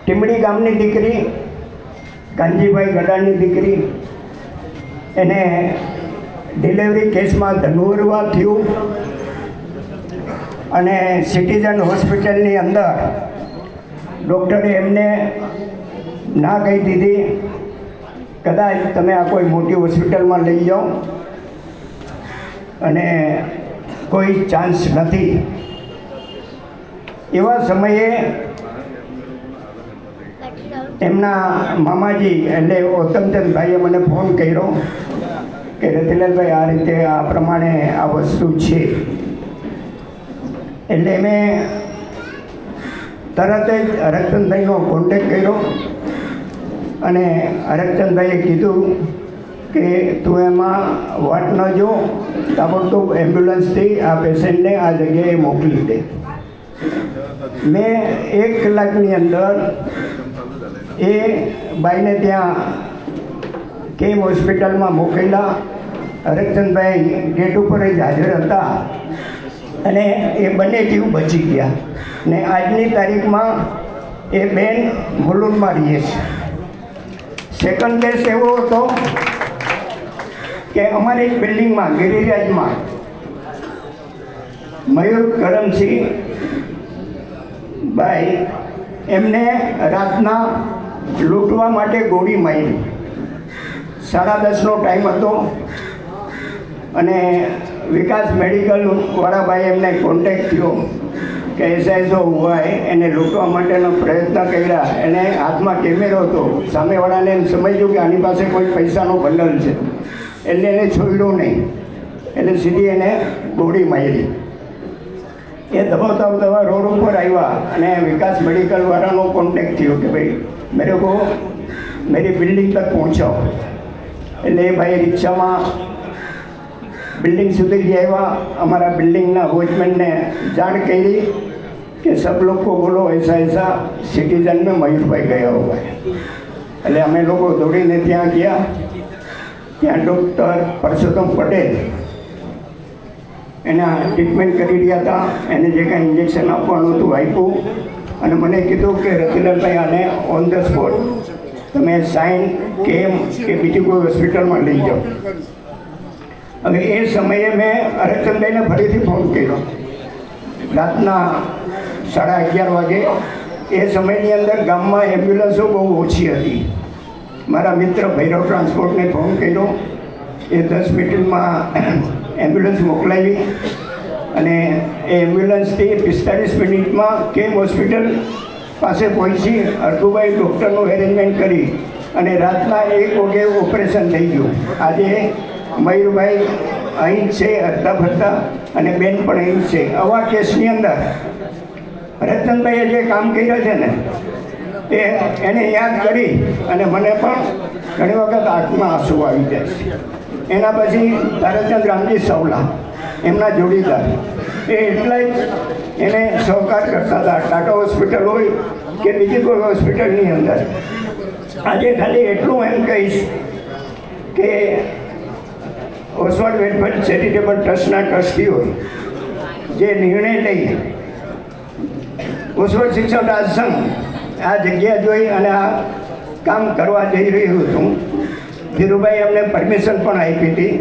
ટીમડી ગામની દીકરી કાનજીભાઈ ગડાની દીકરી, એને ડિલિવરી કેસમાં ધનુરવા થયું અને સિટીઝન હોસ્પિટલની અંદર ડૉક્ટરે એમને ના કહી દીધી, કદાચ તમે આ કોઈ મોટી હોસ્પિટલમાં લઈ જાઓ અને કોઈ ચાન્સ નથી. એવા સમયે એમના મામાજી એટલે ઓતમચંદભાઈએ મને ફોન કર્યો કે રતિલાલભાઈ આ રીતે આ પ્રમાણે આ વસ્તુ છે. એટલે મેં તરત જ હરચંદભાઈનો કોન્ટેક કર્યો અને હરચંદભાઈએ કીધું કે તું એમાં વાટ ન જો, તાબડતોબ એમ્બ્યુલન્સથી આ પેશન્ટને આ જગ્યાએ મોકલી દે. મેં 1 કલાકની અંદર એ બાઈને ત્યાં કેમ હોસ્પિટલમાં મોકલેલા. હરકચંદભાઈ ગેટ ઉપર જ હાજર હતા અને એ બંને જીવ બચી ગયા. ને આજની તારીખમાં એ બેન મુલુંડમાં રહીએ છે. સેકન્ડ કેસ એવો હતો કે અમારી બિલ્ડિંગમાં ગિરિરાજમાં મયુર કરમસિંહ ભાઈ એમને રાતના લૂંટવા માટે ગોળી મારી. 10:30નો ટાઈમ હતો અને વિકાસ મેડિકલવાળા ભાઈ એમને કોન્ટેક્ટ થયો કે એસઆઈસો હોય એને લૂંટવા માટેનો પ્રયત્ન કર્યા. એને હાથમાં કેમેરો હતો. સામેવાળાને એમ સમજ્યું કે આની પાસે કોઈ પૈસાનો બંડલ છે એટલે એને છોડ્યું નહીં. એટલે સીધી એને ગોળી મારી. એ દબાવતા રોડ ઉપર આવ્યા અને વિકાસ મેડિકલવાળાનો કોન્ટેક્ટ થયો કે ભાઈ મેરે કો મેરી બિલ્ડિંગ તક પહોંચાઓ. એટલે એ ભાઈ રિક્ષામાં બિલ્ડિંગ સુધી જ આવ્યા. અમારા બિલ્ડિંગના વોચમેનને જાણ કરી કે સબ લોગ કો બોલો ऐसा ऐसा સિટીઝન में મયુરભાઈ ગયા हुआ है. એટલે અમે લોકો દોડીને ત્યાં ગયા. ત્યાં ડૉક્ટર પરસોત્તમ પટેલ એના ટ્રીટમેન્ટ કરી રહ્યા હતા. એને જે કાંઈ ઇન્જેક્શન આપવાનું હતું આપ્યું અને મને કીધું કે રતિલાલભાઈ આને ઓન ધ સ્પોટ તમે સાઇન કેમ કે બીજી કોઈ હોસ્પિટલમાં લઈ જાઓ. હવે એ સમયે મેં હરચંદભાઈને ફરીથી ફોન કર્યો રાતના 11:30 વાગે. એ સમયની અંદર ગામમાં એમ્બ્યુલન્સો બહુ ઓછી હતી. મારા મિત્ર ભૈરવ ટ્રાન્સપોર્ટને ફોન કર્યો. એ 10 મિનિટમાં એમ્બ્યુલન્સ મોકલાવી અને એ એમ્બ્યુલન્સથી 45 મિનિટમાં કેમ હોસ્પિટલ પાસે પહોંચી અર્ધુભાઈ ડૉક્ટરનું એરેન્જમેન્ટ કરી અને રાતના 1 વાગે ઓપરેશન થઈ ગયું. આજે મયુરભાઈ અહીં છે હરતા ફરતા અને બેન પણ અહીં છે. આવા કેસની અંદર રતનભાઈએ જે કામ કર્યું છે ને એને યાદ કરી અને મને પણ ઘણી વખત આંખમાં આંસુ આવી જાય છે. એના પછી તારાચંદ રામજી સાવલા એમના જોડીદાર એ એટલાય એને સહકાર કરતા હતા. ટાટા હોસ્પિટલ હોય કે બીજી કોઈ હોસ્પિટલની અંદર. આજે ખાલી એટલું એમ કહીશ કે ઓસવાડ વેલફેર ચેરિટેબલ ટ્રસ્ટના ટ્રસ્ટીઓ જે નિર્ણય લઈ ઓસવાડ શિક્ષણ રાજ સંઘ આ જગ્યા જોઈ અને આ કામ કરવા જઈ રહ્યું હતું. ધીરુભાઈ અમને પરમિશન પણ આપી હતી.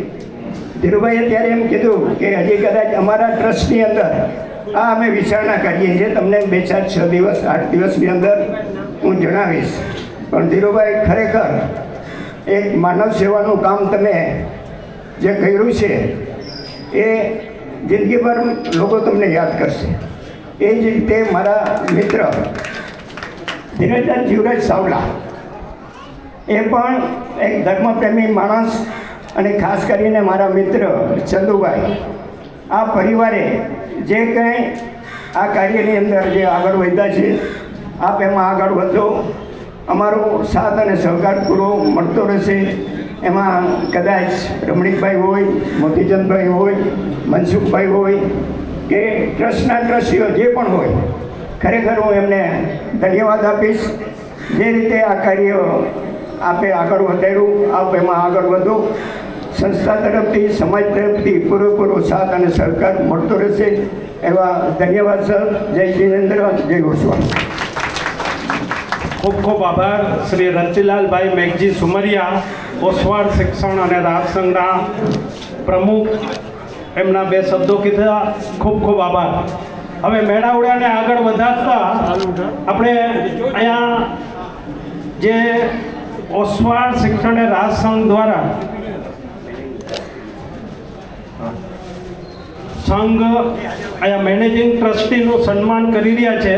ધીરુભાઈએ ત્યારે એમ કીધું કે હજી કદાચ અમારા ટ્રસ્ટની અંદર આ અમે વિચારણા કરીએ છીએ. તમને 2, 4, 6 દિવસ 8 દિવસની અંદર હું જણાવીશ. પણ ધીરુભાઈ ખરેખર એક માનવ સેવાનું કામ તમે જે કર્યું છે એ જિંદગીભર લોકો તમને યાદ કરશે. એ જ રીતે મારા મિત્ર ધીરજદાસ જીવરાજ સાવલા એ પણ એક ધર્મપ્રેમી માણસ અને ખાસ કરીને મારા મિત્ર ચંદુભાઈ આ પરિવારે જે કંઈ આ કાર્યની અંદર જે આગળ વધ્યા છે આપ એમાં આગળ વધો. અમારો સાથ અને સહકાર પૂરો મળતો રહેશે. એમાં કદાચ રમણીકભાઈ હોય, મોતીચંદભાઈ હોય, મનસુખભાઈ હોય કે ટ્રસ્ટના ટ્રસ્ટીઓ જે પણ હોય ખરેખર હું એમને ધન્યવાદ આપીશ. જે રીતે આ કાર્ય આપે આગળ વધાર્યું આપ એમાં આગળ વધો. સંસ્થા તરફથી સમાજ તરફથી પૂરેપૂરો સાથ અને સહકાર મળતો રહેશે એવા ધન્યવાદ સર. જય જિનેન્દ્ર, જય ગોસ્વામી. ખૂબ ખૂબ આભાર શ્રી રતિલાલભાઈ મેઘજી સુમરિયા, ઓસવાડ શિક્ષણ અને રાજ સંઘના પ્રમુખ. એમના 2 શબ્દો કીધા. ખૂબ ખૂબ આભાર. હવે મેળાવડાને આગળ વધારતા આપણે અહીંયા જે ઓસવાડ શિક્ષણ અને રાજ સંઘ દ્વારા સંઘ અહીંયા મેનેજિંગ ટ્રસ્ટીનું સન્માન કરી રહ્યા છે.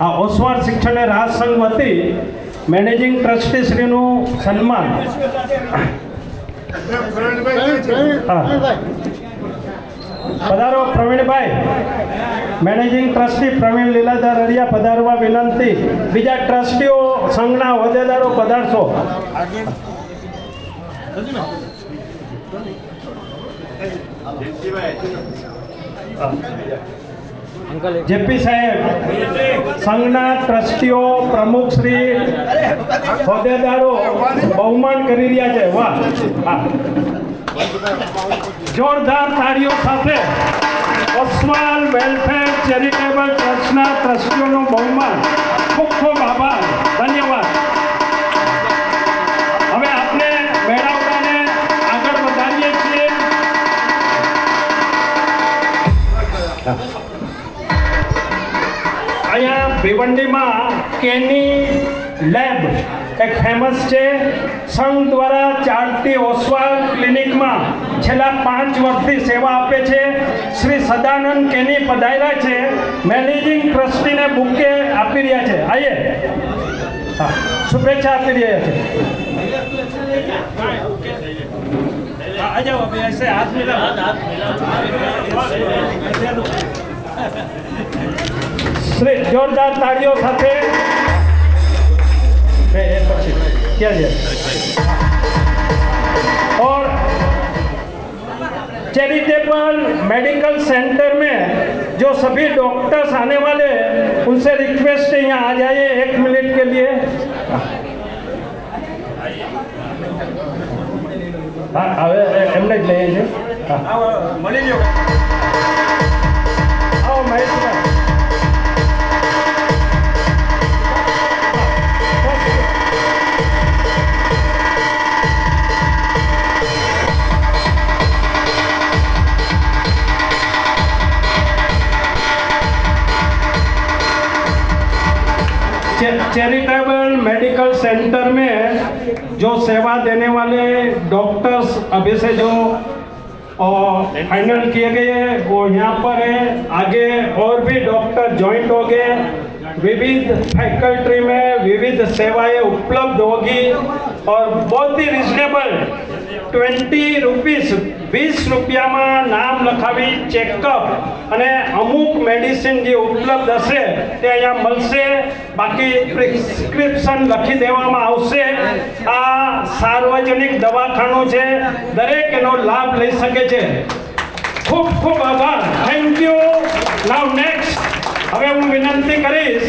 આ ઓસવાડ શિક્ષણ અને રાજ સંઘ વતી મેનેજિંગ ટ્રસ્ટી શ્રીનું સન્માન પધારો પ્રવીણભાઈ. મેનેજિંગ ટ્રસ્ટી પ્રવીણ લીલાધર અરિયા પધારવા વિનંતી. બીજા ટ્રસ્ટીઓ સંઘના હોદ્દેદારો પધારશો. જેપી સાહેબ, સંઘના ટ્રસ્ટીઓ, પ્રમુખશ્રી, હોદ્દેદારો બહુમાન કરી રહ્યા છે. વાહ, હા. જોરદાર તાળીઓ સાથે ઓસ્વાલ વેલફેર ચેરિટેબલ ટ્રસ્ટના ટ્રસ્ટીઓનું બહુમાન. ખૂબ ખૂબ આભાર, ધન્યવાદ. હવે આપણે મેળાવડાને આગળ વધારીએ છીએ. અહીંયા ભિવંડીમાં કેની લેબ એક ફેમસ છે. સંઘ દ્વારા ચાલતી ઓસ્વાલ ક્લિનિકમાં છેલ્લા 5 વર્ષથી સેવા આપે છે. શ્રી સદાનંદ કેની પધાર્યા છે. મેનેજિંગ ટ્રસ્ટીને બુકે આપી રહ્યા છે. આઈએ, હા, શુભેચ્છા આપી રહ્યા છે. आ जाओ अभी ऐसे हाथ मिला श्री जोरदार ताड़ियों साथे क्या है और चैरिटेबल मेडिकल सेंटर में जो सभी डॉक्टर्स आने वाले उनसे रिक्वेस्ट है यहाँ आ जाइए 1 मिनट के लिए. हाँ હવે એમને જ લઈએ છીએ. મળી લ્યો. આવો મહેશભાઈ. चैरिटेबल मेडिकल सेंटर में जो सेवा देने वाले डॉक्टर्स अभी से जो फाइनल किए गए हैं वो यहाँ पर है. आगे और भी डॉक्टर ज्वाइंट हो गए. विविध फैकल्टी में विविध सेवाएं उपलब्ध होगी और बहुत ही रिजनेबल 20 રૂપીસ 20 રૂપિયામાં નામ લખાવી ચેકઅપ અને અમુક મેડિસિન જે ઉપલબ્ધ હશે તે અહીંયા મળશે. બાકી પ્રિસ્ક્રિપ્શન લખી દેવામાં આવશે. આ સાર્વજનિક દવાખાનું છે, દરેક એનો લાભ લઈ શકે છે. ખૂબ ખૂબ આભાર. Thank you. Now next. હવે હું વિનંતી કરીશ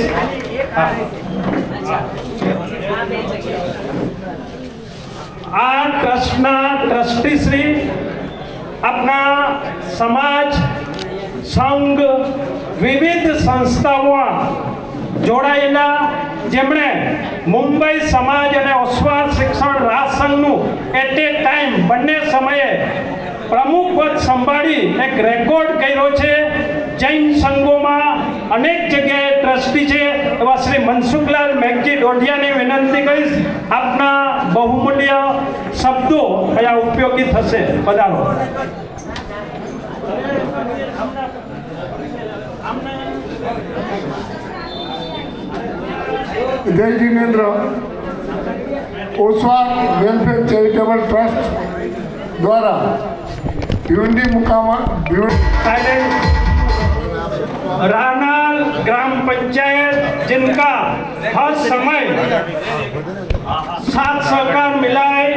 આ ટ્રસ્ટના ટ્રસ્ટી શ્રી આપણા સમાજ સંઘ વિવિધ સંસ્થાઓમાં જોડાયેલા જેમણે મુંબઈ સમાજ અને ઓસ્વાલ શિક્ષણ રાજ સંઘનું એટ એ ટાઈમ બંને સમયે પ્રમુખ પદ સંભાળી એક રેકોર્ડ કર્યો છે. જૈન સંઘોમાં અનેક જગ્યાએ ટ્રસ્ટી છે એવા શ્રી મનસુખલાલ મેઘજી ડોઢિયાની વિનંતી કરીશ આપના બહુમૂલ્ય શબ્દો અહીંયા ઉપયોગી થશે. પધારો. જય Jinendra. Oswal welfare charitable trust દ્વારા भिवंडी मुकामा रानाल ग्राम पंचायत जिनका हर समय साथ सहकार मिला है,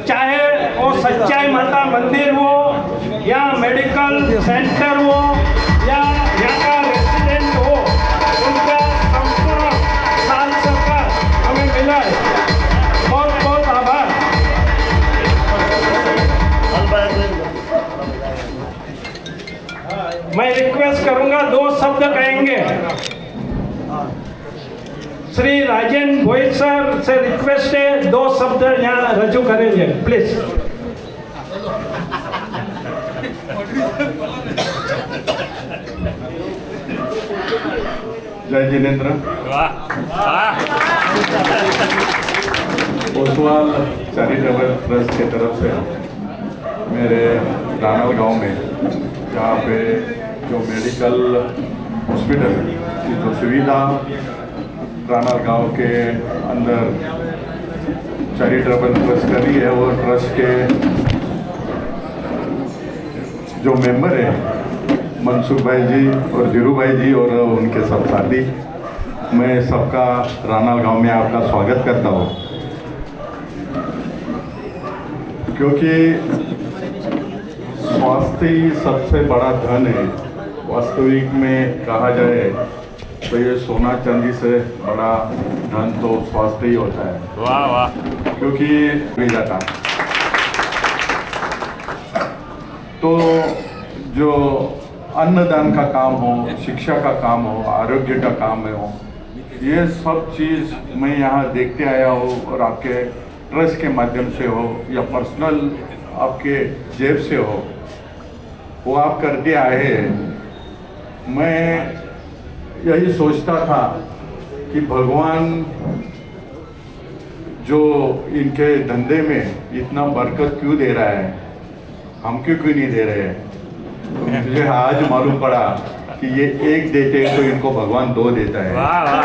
चाहे वो सच्चाई माता मंदिर हो या मेडिकल सेंटर हो या यहाँ का रेसिडेंट हो, उनका संपूर्ण साथ सहकार हमें मिला है. बहुत बहुत आभार. मैं रिक्वेस्ट करूंगा 2 शब्द कहेंगे. श्री राजेंद्र भोईट सर से रिक्वेस्ट है 2 शब्द यहाँ रजू करेंगे प्लीज. जय जिनेन्द्र. ओसवाल चैरिटेबल ट्रस्ट की तरफ से मेरे रानल गांव में जहाँ पे जो मेडिकल हॉस्पिटल की जो सुविधा रानल गांव के अंदर चैरिटेबल ट्रस्ट करी है, वो ट्रस्ट के जो मेंबर है मनसुख भाई जी और धीरू भाई जी और उनके सब साथी, मैं सबका रानल गांव में आपका स्वागत करता हूँ. क्योंकि स्वास्थ्य ही सबसे बड़ा धन है वास्तविक में कहा जाए तो ये सोना चांदी से बड़ा धन तो स्वास्थ्य ही होता है, वाह वाह। क्योंकि भेजा था तो जो अन्नदान का काम हो, शिक्षा का काम हो, आरोग्य का काम हो, ये सब चीज़ मैं यहाँ देखते आया हूँ और आपके ट्रस्ट के माध्यम से हो या पर्सनल आपके जेब से हो, वो आप करते आए हैं। मैं यही सोचता था कि भगवान जो इनके धंधे में इतना बरकत क्यों दे रहा है, हमको क्यों नहीं दे रहे हैं। तो मुझे आज मालूम पड़ा कि ये एक देते तो इनको भगवान दो देता है। वाह वाह।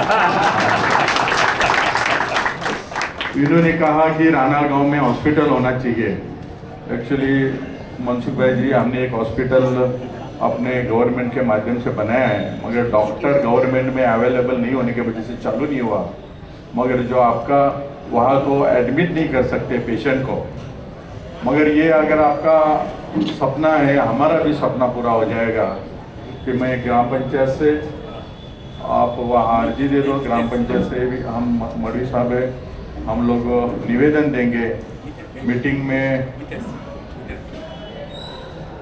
इन्होंने कहा कि रानाल गांव में हॉस्पिटल होना चाहिए। एक्चुअली मनसुख भाई जी, हमने एक हॉस्पिटल अपने गवर्नमेंट के माध्यम से बनाया है, मगर डॉक्टर गवर्नमेंट में अवेलेबल नहीं होने की वजह से चालू नहीं हुआ। मगर जो आपका वहाँ तो एडमिट नहीं कर सकते पेशेंट को, मगर ये अगर आपका सपना है, हमारा भी सपना पूरा हो जाएगा कि मैं ग्राम पंचायत से आप वहाँ अर्जी दे दो, ग्राम पंचायत से भी हम मौलवी साहब है, हम लोग निवेदन देंगे, मीटिंग में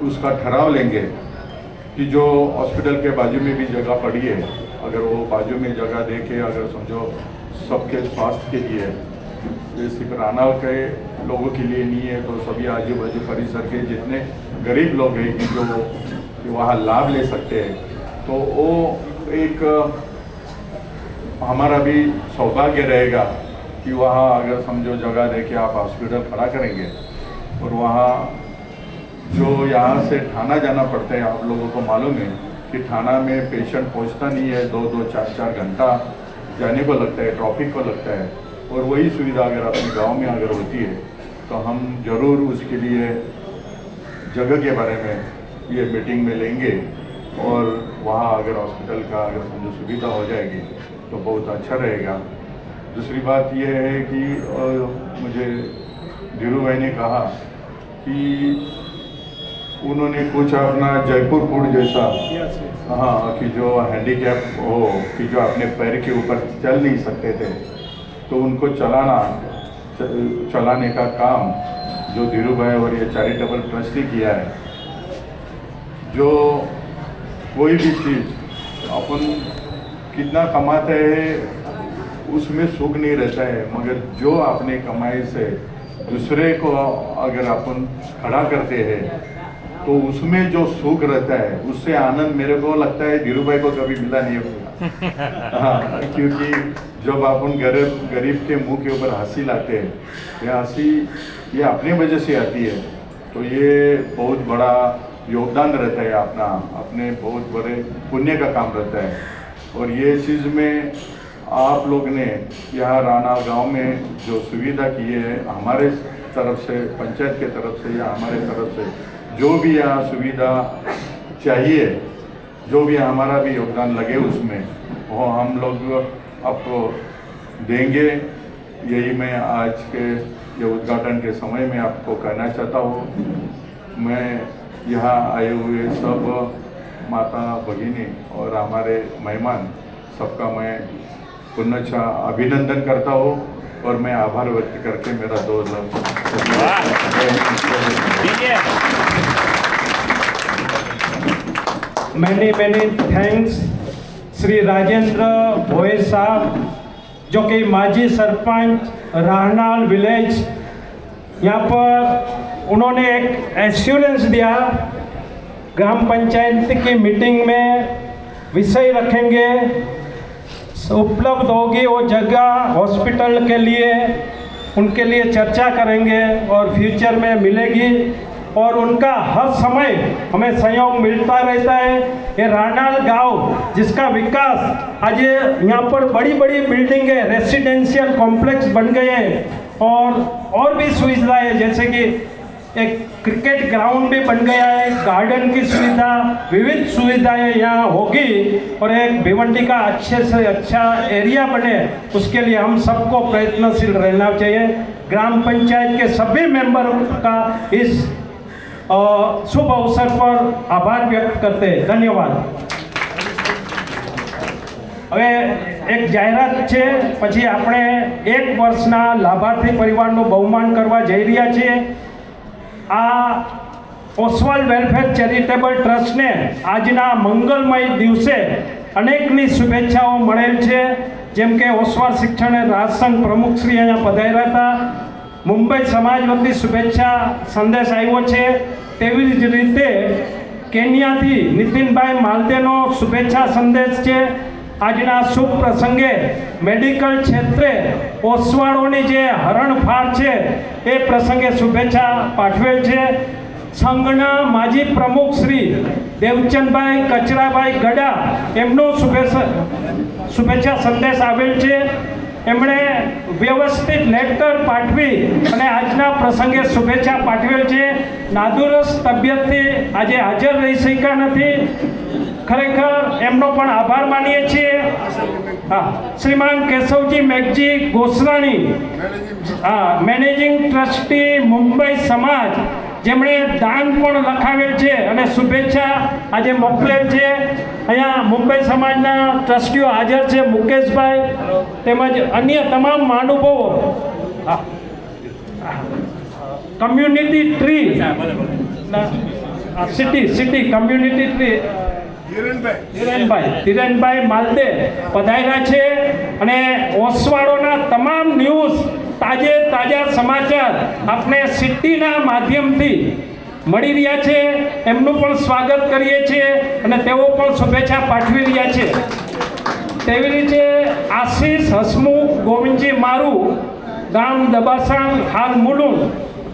उसका ठहराव लेंगे कि जो हॉस्पिटल के बाजू में भी जगह पड़ी है, अगर वो बाजू में जगह दे के अगर समझो सबके स्वास्थ्य के लिए, ये सिर्फ रानाल के लोगों के लिए नहीं है, तो सभी आजू बाजू परिसर के जितने गरीब लोग हैं कि जो वहाँ लाभ ले सकते हैं, तो वो एक हमारा भी सौभाग्य रहेगा कि वहाँ अगर समझो जगह दे के आप हॉस्पिटल खड़ा करेंगे। और वहाँ जो यहाँ से थाना जाना पड़ता है, आप लोगों को मालूम है कि थाना में पेशेंट पहुँचता नहीं है, 2-2, 4-4 घंटा जाने को लगता है, ट्रैफिक को लगता है। और वही सुविधा अगर अपने गांव में अगर होती है तो हम ज़रूर उसके लिए जगह के बारे में ये मीटिंग में लेंगे, और वहाँ अगर हॉस्पिटल का अगर समझो सुविधा हो जाएगी तो बहुत अच्छा रहेगा। दूसरी बात ये है कि मुझे धीरू भाई ने कहा कि उन्होंने कुछ अपना जयपुर फूड जैसा, हाँ, कि जो हैंडीकैप हो, कि जो अपने पैर के ऊपर चल नहीं सकते थे, तो उनको चलाने का काम जो धीरू भाई और ये चैरिटेबल ट्रस्ट ने किया है। जो कोई भी चीज़ अपन कितना कमाते हैं उसमें सुख नहीं रहता है, मगर जो अपने कमाई से दूसरे को अगर अपन खड़ा करते हैं तो उसमें जो सुख रहता है, उससे आनंद मेरे को लगता है धीरू भाई को कभी मिला नहीं होगा। हाँ, क्योंकि जब अपन गरीब के मुंह के ऊपर हंसी लाते हैं, ये हंसी ये अपने वजह से आती है, तो ये बहुत बड़ा योगदान रहता है अपना, अपने बहुत बड़े पुण्य का काम रहता है। और ये चीज़ में आप लोग ने यहाँ रानाल गांव में जो सुविधा की है, हमारे तरफ से, पंचायत के तरफ से या हमारे तरफ से जो भी यहाँ सुविधा चाहिए, जो भी हमारा भी योगदान लगे उसमें, वो हम लोग आपको देंगे। यही मैं आज के ये उद्घाटन के समय में आपको कहना चाहता हूँ। मैं यहाँ आए हुए सब माता भगिनी और हमारे मेहमान सबका मैं पुनः अभिनंदन करता हूँ, और मैं आभार व्यक्त करके मेरा 2 मैनी थैंक्स श्री राजेंद्र भोए साहब, जो कि माजी सरपंच राहनाल विलेज, यहाँ पर उन्होंने एक एश्योरेंस दिया, ग्राम पंचायत की मीटिंग में विषय रखेंगे, उपलब्ध होगी वो जगह हॉस्पिटल के लिए, उनके लिए चर्चा करेंगे और फ्यूचर में मिलेगी, और उनका हर समय हमें सहयोग मिलता रहता है। ये रानाल गांव जिसका विकास आज यहाँ पर बड़ी बड़ी बिल्डिंग है, रेसिडेंशियल कॉम्प्लेक्स बन गए हैं, और भी सुविधाएं जैसे कि एक क्रिकेट ग्राउंड भी बन गया है, गार्डन की सुविधा, विविध सुविधाएं यहाँ होगी, और एक भिवंडी का अच्छे से अच्छा एरिया बने, उसके लिए हम सबको प्रयत्नशील रहना चाहिए। ग्राम पंचायत के सभी मेंबर का इस शुभ अवसर पर आभार व्यक्त करते धन्यवाद। હવે એક જાહેરાત છે, પછી આપણે 1 વર્ષના લાભાર્થી પરિવારનું બહુમાન કરવા જઈ રહ્યા છીએ। આ ઓસ્વાલ વેલફેર ચેરિટેબલ ટ્રસ્ટને આજના મંગલમય દિવસે અનેકની શુભેચ્છાઓ મળેલ છે, જેમ કે ઓસ્વાલ શિક્ષણ રાજસંઘ પ્રમુખશ્રી અહીંયા પધાર્યા હતા, મુંબઈ સમાજ વતી શુભેચ્છા સંદેશ આવ્યો છે, તેવી જ રીતે કેન્યાથી નીતિનભાઈ માલદેનો શુભેચ્છા સંદેશ છે। આજના શુભ પ્રસંગે મેડિકલ ક્ષેત્રે ઓસવાળોની જે હરણફાળ છે એ પ્રસંગે શુભેચ્છા પાઠવેલ છે। સંઘના માજી પ્રમુખ શ્રી દેવચંદભાઈ કચરાભાઈ ગડા એમનો શુભેચ્છા સંદેશ આવેલ છે। એમણે વ્યવસ્થિત લેટર પાઠવી અને આજના પ્રસંગે શુભેચ્છા પાઠવેલ છે। નાદુરસ્ત તબિયતથી આજે હાજર રહી શક્યા નથી, ખરેખર એમનો પણ આભાર માનીએ છીએ। હા, શ્રીમાન કેશવજી મેઘજી ગોસરાણી, મેનેજિંગ ટ્રસ્ટી મુંબઈ સમાજ, જેમણે દાન પણ લખાવેલ છે અને શુભેચ્છા આજે મોકલેલ છે। અહીંયા મુંબઈ સમાજના ટ્રસ્ટીઓ હાજર છે, મુકેશભાઈ તેમજ અન્ય તમામ મહાનુભાવો। Community tree city community tree Dhirenbhai Malde પધાર્યા છે અને ઓસવાળોના તમામ ન્યૂઝ તાજા સમાચાર આપણે સિટીના માધ્યમથી મળી રહ્યા છે, એમનું પણ સ્વાગત કરીએ છીએ અને તેઓ પણ શુભેચ્છા પાઠવી રહ્યા છે। તેવી રીતે આશીષ હસમુખ ગોવિંદજી મારું, ગામ દબાસાણ, હાલ મુલુંડ,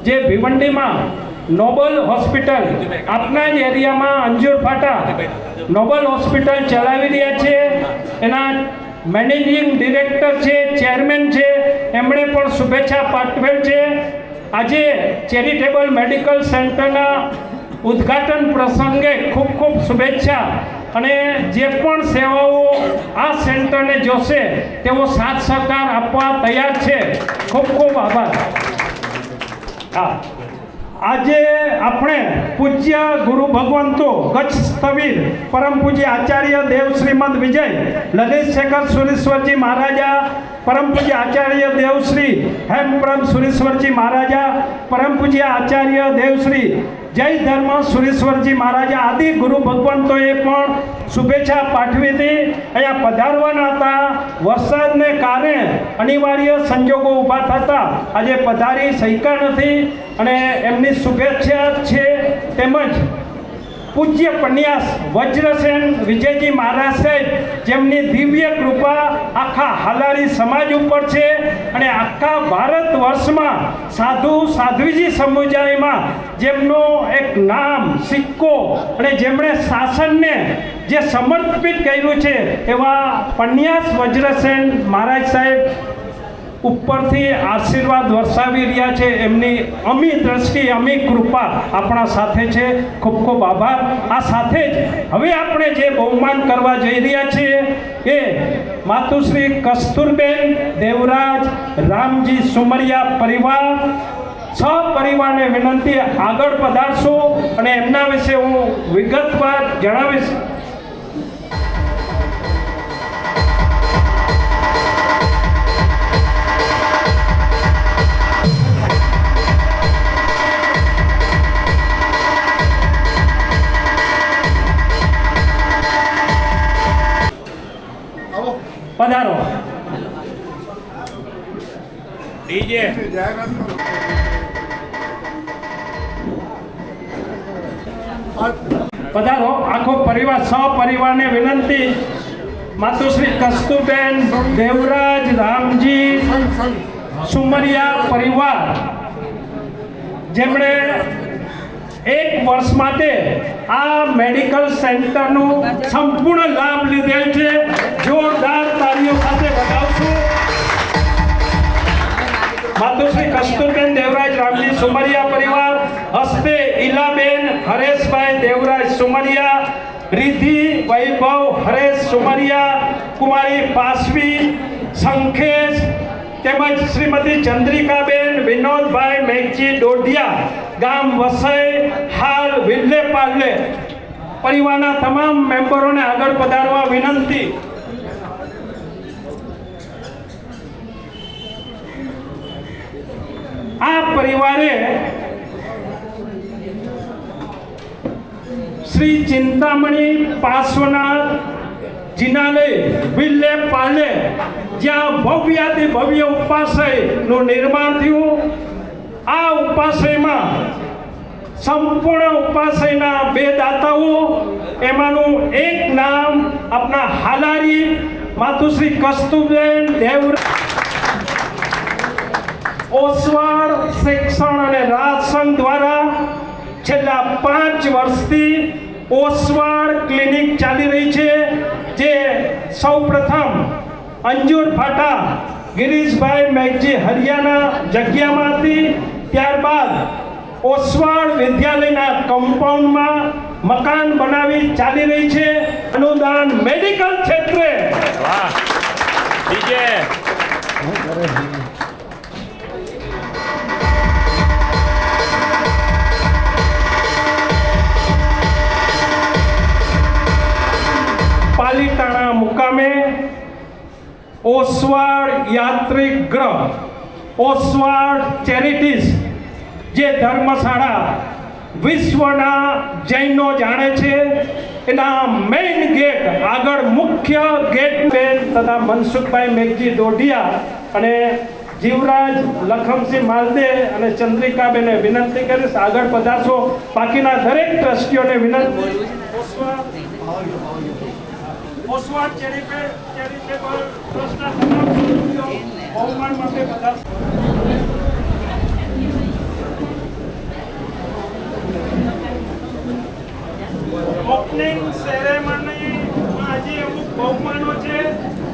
જે ભિવંડીમાં નોબલ હોસ્પિટલ આપના જ એરિયામાં અંજુર ફાટા નોબલ હોસ્પિટલ ચલાવી રહ્યા છે, એના મેનેજિંગ ડિરેક્ટર છે, ચેરમેન છે, એમણે પણ શુભેચ્છા પાઠવેલ છે। આજે ચેરિટેબલ મેડિકલ સેન્ટરના ઉદ્ઘાટન પ્રસંગે ખૂબ ખૂબ શુભેચ્છા અને જે પણ સેવાઓ આ સેન્ટરને જોશે તેવો સાથ સહકાર આપવા તૈયાર છે। ખૂબ ખૂબ આભાર। હા, આજે આપણે પૂજ્ય ગુરુ ભગવંતો કચ્છ સ્થવીર પરમ પૂજ્ય આચાર્ય દેવ શ્રીમદ વિજય લલિત શેખર સુરેશ્વરજી મહારાજા, પરમ પૂજ્ય આચાર્ય દેવશ્રી હેમપ્રમ સુરેશ્વરજી મહારાજા, પરમ પૂજ્ય આચાર્ય દેવશ્રી જય ધર્મ સુરેશ્વરજી મહારાજા આદિ ગુરુ ભગવંતોએ પણ શુભેચ્છા પાઠવી હતી। અહીંયા પધારવાના હતા, વરસાદને કારણે અનિવાર્ય સંજોગો ઊભા થતા આજે પધારી શક્યા નથી અને એમની શુભેચ્છા છે। તેમજ પૂજ્ય પન્યાસ વજ્રસેન વિજયજી મહારાજ સાહેબ, જેમની દિવ્ય કૃપા આખા હાલારી સમાજ ઉપર છે અને આખા ભારત વર્ષમાં સાધ્વીજી સમુદાયમાં જેમનો એક નામ સિક્કો અને જેમણે શાસનને જે સમર્પિત કર્યું છે એવા પન્યાસ વજ્રસેન મહારાજ સાહેબ ઉપરથી આશીર્વાદ વરસાવી રહ્યા છે। એમની અમી દ્રષ્ટિ, અમી કૃપા આપણા સાથે છે। ખૂબ ખૂબ આભાર। આ સાથે જ હવે આપણે જે બહુમાન કરવા જઈ રહ્યા છીએ એ માતુશ્રી કસ્તુરબેન દેવરાજ રામજી સુમરિયા પરિવાર, સહપરિવારને વિનંતી આગળ પધારશો અને એમના વિશે હું વિગતવાર જણાવીશ। પધારો। ડીજે પધારો। આખો પરિવાર સહપરિવારને વિનંતી માતુશ્રી કસ્તુરબેન દેવરાજ રામજી સુમરિયા પરિવાર, જેમણે 1 વર્ષ માટે આ મેડિકલ સેન્ટરનું સંપૂર્ણ લાભ લીધેલ છે। જોરદાર તાળીઓ સાથે વધાવશું। માતુશ્રી કસ્તુરબેન દેવરાજ રામજી સુમરિયા પરિવાર હસ્તે ઈલાબેન હરેશભાઈ દેવરાજ સુમરિયા, रिद्धि वैभव हरेश सुमरिया, कुमारी पासवी, संखेश તેમજ શ્રીમતી ચંદ્રિકાબેન વિનોદભાઈ મેઘજી ડોડિયા, ગામ વસઈ, હાલ વિલ્લે પાલ્લે. પરિવારના તમામ મેમ્બરોને આગળ પધારવા વિનંતી. આ પરિવારે શ્રી ચિંતામણી પાર્શ્વનાથ જિનાલય વિલ્લે પાલે, જ્યાં ભવ્યાતિ ભવ્ય ઉપાશ્રયનું નિર્માણ થયું. આ ઉપાશ્રયમાં સંપૂર્ણ ઉપાશ્રયના 2 દાતાઓ, એમાંનું એક નામ આપણા હાલારી માતુશ્રી કસ્તુરબેન દેવરા. ઓસવાળ શિક્ષણ અને રાજ સંઘ દ્વારા છેલ્લા 5 વર્ષથી ઓસવાળ ક્લિનિક ચાલી રહી છે, જે સૌપ્રથમ અંજુર ફાટા ગિરીશભાઈ મેઘજી હરિયાના જગ્યામાં હતી. ત્યારબાદ ઓસવાળ વિદ્યાલયના કમ્પાઉન્ડમાં મકાન બનાવી ચાલી રહી છે. અનુદાન મેડિકલ ક્ષેત્રે. વાહ ડીજે પાલીતાણા મુકામે ઓસવાળ યાત્રિક ગ્રહ, ઓસવાળ ચેરિટીઝ, જે ધર્મશાળા વિશ્વના જૈનો જાણે છે, એના મેઇન ગેટ આગળ મુખ્ય ગેટ બેન તથા મનસુખભાઈ મેઘજી ડોડિયા અને જીવરાજ લખમસિંહ માલદે અને ચંદ્રિકાબેને વિનંતી કરીશ આગળ પધારશો. બાકીના દરેક ટ્રસ્ટીઓને વિનંતી. ઓસવાળ ચેરિટેબલ ટ્રસ્ટના તમામ સદસ્યો બહુમાન માટે પધારશો. ઓપનિંગ સેરેમનીમાં હજી અમુક બહુમાનો છે.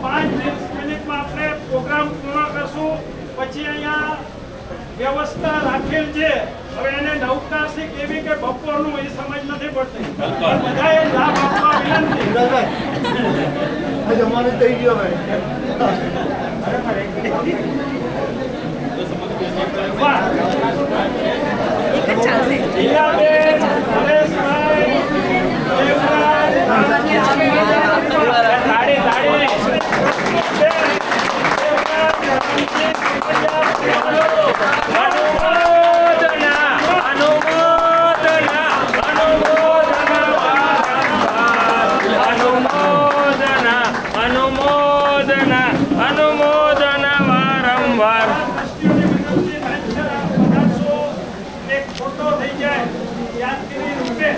5 મિનિટમાં આપણે પ્રોગ્રામ પૂર્ણ કરશું. પછી અહીંયા વ્યવસ્થા રાખેલ છે. હવે એને નવકાશી કેવી કે બપોરનું એ સમજ નથી પડતી. બધાએ લાભ આપવા વિનંતી. અમારે થઈ ગયો ભાઈ. ઈલાબેન, હરેશભાઈ, દેવરાજ, અનુમોદના વારંવાર. એક ફોટો થઈ જાય યાદગીરી રૂપે.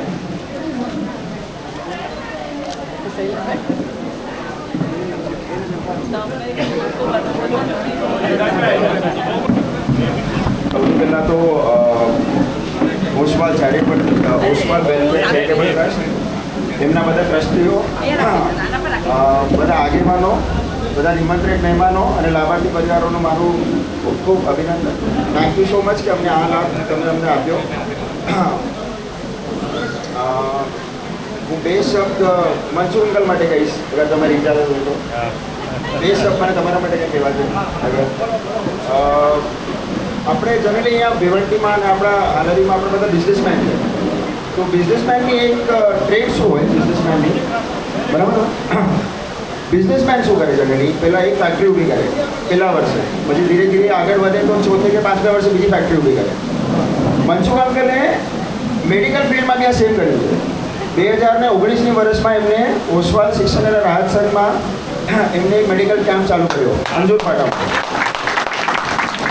સૌથી પહેલાં તો Oswal Oswal welfare charitable trust, એમના બધા ટ્રસ્ટીઓ, બધા આગેવાનો, બધા નિમંત્રિત મહેમાનો અને લાભાર્થી પરિવારોનો મારું ખૂબ ખૂબ અભિનંદન. થેન્ક યુ સો મચ કે અમને આ લાભ તમે અમને આપ્યો. હું 2 શબ્દ મનસુખ અંકલ માટે કહીશ, અગર તમારી ઇજાજત હોય તો. 2 શબ્દ મને તમારા માટે કંઈ કહેવા છે. આપણે જનરલી અહીંયા ભેવંતીમાં અને આપણા હાલરીમાં આપણે બધા બિઝનેસમેન છે. તો બિઝનેસમેનની એક ટ્રેડ શું હોય બિઝનેસમેનની, બરાબર? બિઝનેસમેન શું કરે જનરલી? પહેલાં એક ફેક્ટરી ઊભી કરે પહેલા વર્ષે, પછી ધીરે ધીરે આગળ વધે તો 4થે કે 5મા વર્ષે બીજી ફેક્ટરી ઊભી કરે. મનસુખ અંકલે મેડિકલ ફિલ્ડમાં ત્યાં સેવ કર્યું છે. 2019ની વર્ષમાં એમને ઓસવાળ શિક્ષણ અને રાહત સંઘમાં એમને એક મેડિકલ કેમ્પ ચાલુ કર્યો અંજુર ફાટામાં.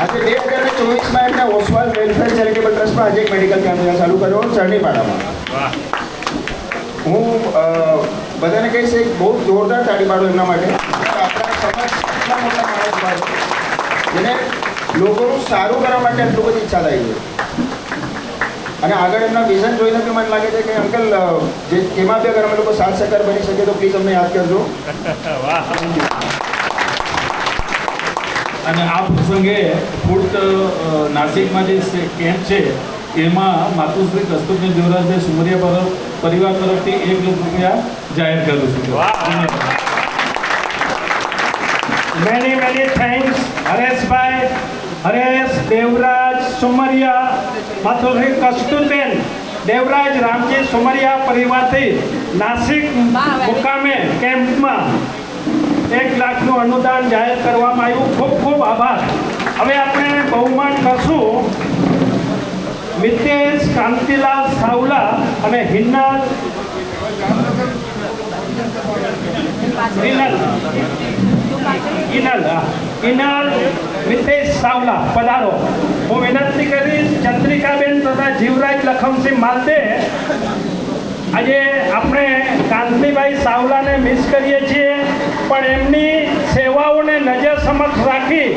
આજે 2024માં એમને ઓસવાળ વેલફેર ચેરિટેબલ ટ્રસ્ટમાં આજે એક મેડિકલ કેમ્પ ચાલુ કર્યો ચરણી પાડામાં. હું બધાને કહીશ એક બહુ જોરદાર તાળી પાડો એમના માટે. આપણા સમાજ એટલા મોટા માણસ છે જેને લોકોનું સારું કરવા માટે આટલું બધી ઈચ્છા થાય છે. અને આગળ એમના વિઝન જોઈને બી મને લાગે છે કે અંકલ જે એમાં બી અગર અમે લોકો સાથ સહકાર બની શકીએ તો પ્લીઝ અમને યાદ કરજો. અને આ પ્રસંગે ફૂડ નાસિકમાં જે કેમ્પ છે એમાં માતુશ્રી કસ્તુરબેન દેવરાજભાઈ સુમરિયા પરિવાર તરફથી ₹1 લાખ જાહેર કરું છું. મેની થેન્ક્સ હરેશભાઈ, હરેશ દેવરાજ સુમરિયા, માતુશ્રી કસ્તુરબેન દેવરાજ રામજી સુમરિયા પરિવારથી નાસિક મુકામે કેમ્પમાં 1 લાખનું અનુદાન જાહેર કરવામાં આવ્યું. ખૂબ ખૂબ આભાર. હવે આપણે બહુમાન કરશું મિતેશ કાંતિલાલ સાવલા અને હિન્નલ ઇનલ મિતેશ સાવલા પધારો. હું વિનંતી કરીશ ચંદ્રિકાબેન તથા જીવરાજ લખમસિંહ માલદે. આજે આપણે કાંતિભાઈ સાવલાને મિસ કરીએ છીએ, પણ એમની સેવાઓને નજર સમક્ષ રાખી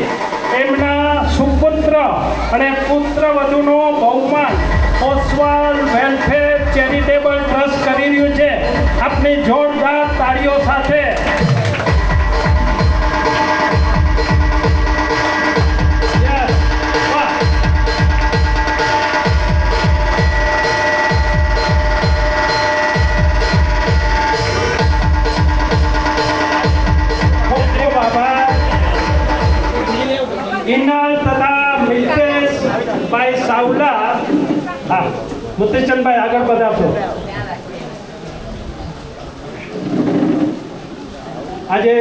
એમના સુપુત્ર અને પુત્રવધુનો બહુમાન ઓસ્વાલ વેલફેર ચેરિટેબલ ટ્રસ્ટ કરી રહ્યું છે. આપની જોરદાર તાળીઓ સાથે ઇનલ તથા મિતેશભાઈ સાવલા. હા, મુત્તેચંદભાઈ આગળ પધારશો. આજે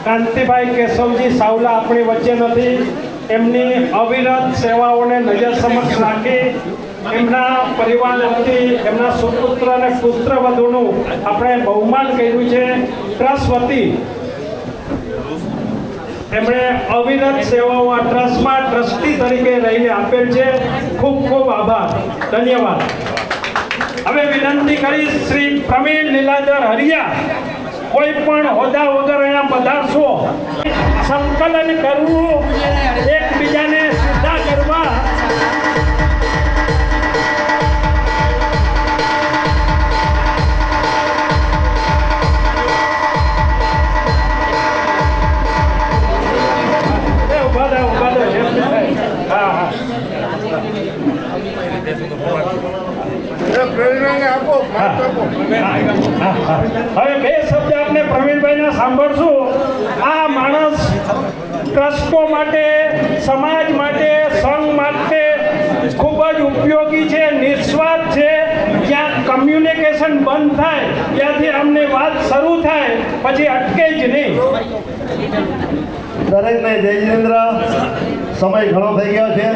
કાંતિભાઈ કેશવજી સાવલા આપણી વચ્ચે નથી. એમની અવિરત સેવાઓને નજર સમક્ષ રાખી એમના પરિવાર વતી એમના સુપુત્ર અને પુત્રવધુનું આપણે બહુમાન કર્યું છે. ટ્રસ્ટ વતી એમણે અવિરત સેવાઓ આ ટ્રસ્ટમાં ટ્રસ્ટી તરીકે રહીને આપેલ છે. ખૂબ ખૂબ આભાર, ધન્યવાદ. હવે વિનંતી કરી શ્રી પ્રવીણ લીલાધર હરિયા, કોઈ પણ હોદ્દા વગર અહીંયા પધારશો. સંકલન કરવું, એકબીજાને સીધા કરવા. હવે 2 શબ્દ આપણે પ્રવીણભાઈના સાંભળશું. આ માણસ ટ્રસ્ટો માટે, સમાજ માટે, સંઘ માટે ખૂબ જ ઉપયોગી છે, નિસ્વાર્થ છે. જ્યાં કમ્યુનિકેશન બંધ થાય ત્યાંથી અમને વાત શરૂ થાય, પછી અટકે જ નહીં. દરેકને જય જિનેન્દ્ર. સમય ઘણો થઈ ગયો છે.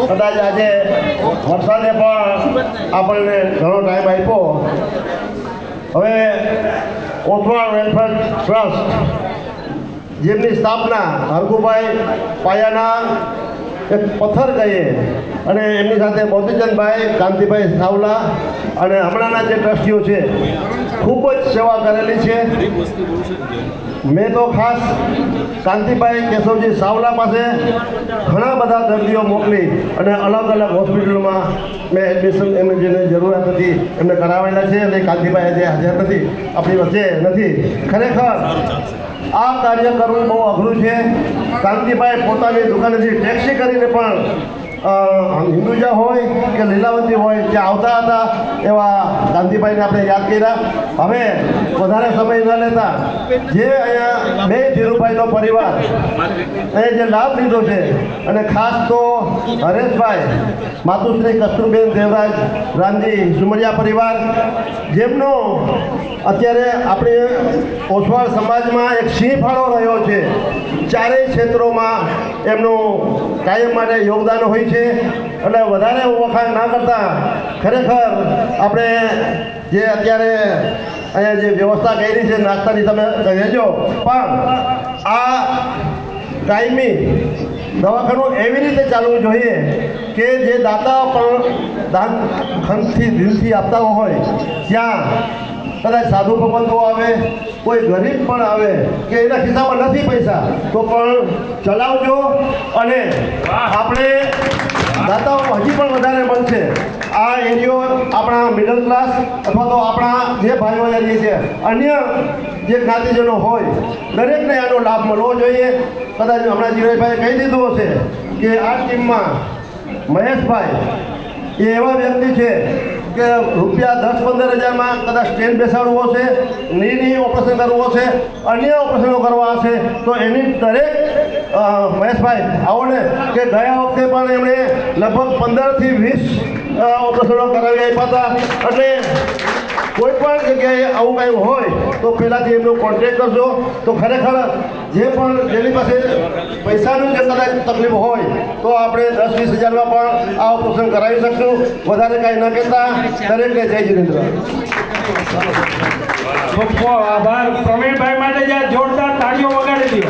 કદાચ આજે વરસાદે પણ આપણને ઘણો ટાઈમ આપ્યો. હવે ઓસવાળ વેલફેર ટ્રસ્ટ જેમની સ્થાપના હરગુભાઈ પાયાના એક પથ્થર કહીએ, અને એમની સાથે મોતીચંદભાઈ, કાંતિભાઈ સાવલા અને હમણાંના જે ટ્રસ્ટીઓ છે ખૂબ જ સેવા કરેલી છે. મેં તો ખાસ કાંતિભાઈ કેશવજી સાવલા પાસે ઘણા બધા દર્દીઓ મોકલી અને અલગ અલગ હોસ્પિટલોમાં મેં એડમિશન એમને જેને જરૂરિયાત હતી એમને કરાવેલા છે. અને કાંતિભાઈ આજે હાજર નથી, આપણી વચ્ચે નથી. ખરેખર આ કાર્ય કરવું બહુ અઘરું છે. કાંતિભાઈ પોતાની દુકાનેથી ટેક્સી કરીને પણ હિન્દુજા હોય કે લીલાવતી હોય ત્યાં આવતા હતા. એવા કાંતિભાઈને આપણે યાદ કર્યા. હવે વધારે સમય ન લેતા જે અહીંયા 2 ધીરુભાઈનો પરિવાર એ જે લાભ લીધો છે, અને ખાસ તો હરેશભાઈ, માતુશ્રી કસ્તુરબેન દેવરાજ રામજી સુમરિયા પરિવાર, જેમનો અત્યારે આપણે ઓસવાળ સમાજમાં એક સિંહ ફાળો રહ્યો છે. ચારેય ક્ષેત્રોમાં એમનું કાયમ માટે યોગદાન હોય છે. એટલે વધારે વખાણ ના કરતા ખરેખર આપણે જે અત્યારે અહીંયા જે વ્યવસ્થા કરી છે નાસ્તાની તમે કહેજો, પણ આ કાયમી દવાખાનું એવી રીતે ચાલવું જોઈએ કે જે દાતા પણ દાન ખંતથી દિલથી આપતા હોય ત્યાં કદાચ સાધુ ભગવંતો આવે, કોઈ ગરીબ પણ આવે કે એના ખિસ્સામાં નથી પૈસા તો પણ ચલાવજો. અને આપણે દાતાઓ હજી પણ વધારે બનશે. આ એરિયો આપણા મિડલ ક્લાસ અથવા તો આપણા જે ભાઈઓ રહીએ છે, અન્ય જે જ્ઞાતિજનો હોય, દરેકને આનો લાભ મળવો જોઈએ. કદાચ હમણાં જીવરાજભાઈએ કહી દીધું હશે કે આ ટીમમાં મહેશભાઈ એ એવા વ્યક્તિ છે કે રૂપિયા 10-15 હજારમાં કદાચ સ્ટેન્ડ બેસાડવો છે, નીની ઓપરેશન કરવું છે, અન્ય ઓપરેશનો કરવા હશે તો એની દરેક મહેશભાઈ આવો ને કે ગયા વખતે પણ એમણે લગભગ 15 થી 20 ઓપરેશનો કરાવી આપ્યા હતા. એટલે કોઈ પણ જગ્યાએ આવું કંઈ હોય તો પહેલાંથી એમનો કોન્ટેક્ટ કરજો. તો ખરેખર જે પણ જેની પાસે પૈસાની જે કદાચ તકલીફ હોય તો આપણે 10-20 હજારમાં પણ આ ઓપરેશન કરાવી શકશું. વધારે કાંઈ ન કહેતા દરેકને જય જિનેન્દ્ર. ખૂબ ખૂબ આભાર પ્રવીણભાઈ માટે જે જોરદાર તાળીઓ વગાડી દો.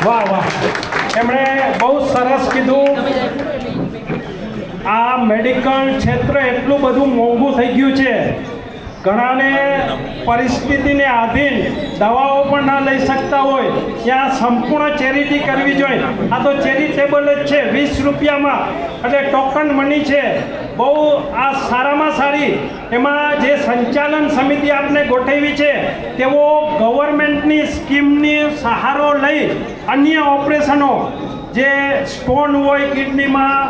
વાહ વાહ, એમણે બહુ સરસ કીધું. આ મેડિકલ ક્ષેત્ર એટલું બધું મોંઘું થઈ ગયું છે, ઘણાને પરિસ્થિતિને આધીન દવાઓ પણ ના લઈ શકતા હોય, ત્યાં સંપૂર્ણ ચેરિટી કરવી જોઈએ. આ તો ચેરિટેબલ જ છે, 20 રૂપિયામાં, એટલે ટોકન મની છે. બહુ આ સારામાં સારી એમાં જે સંચાલન સમિતિ આપને ગોઠવી છે તેઓ ગવર્મેન્ટની સ્કીમની સહારો લઈ અન્ય ઓપરેશનો જે સ્ટોન હોય કિડનીમાં,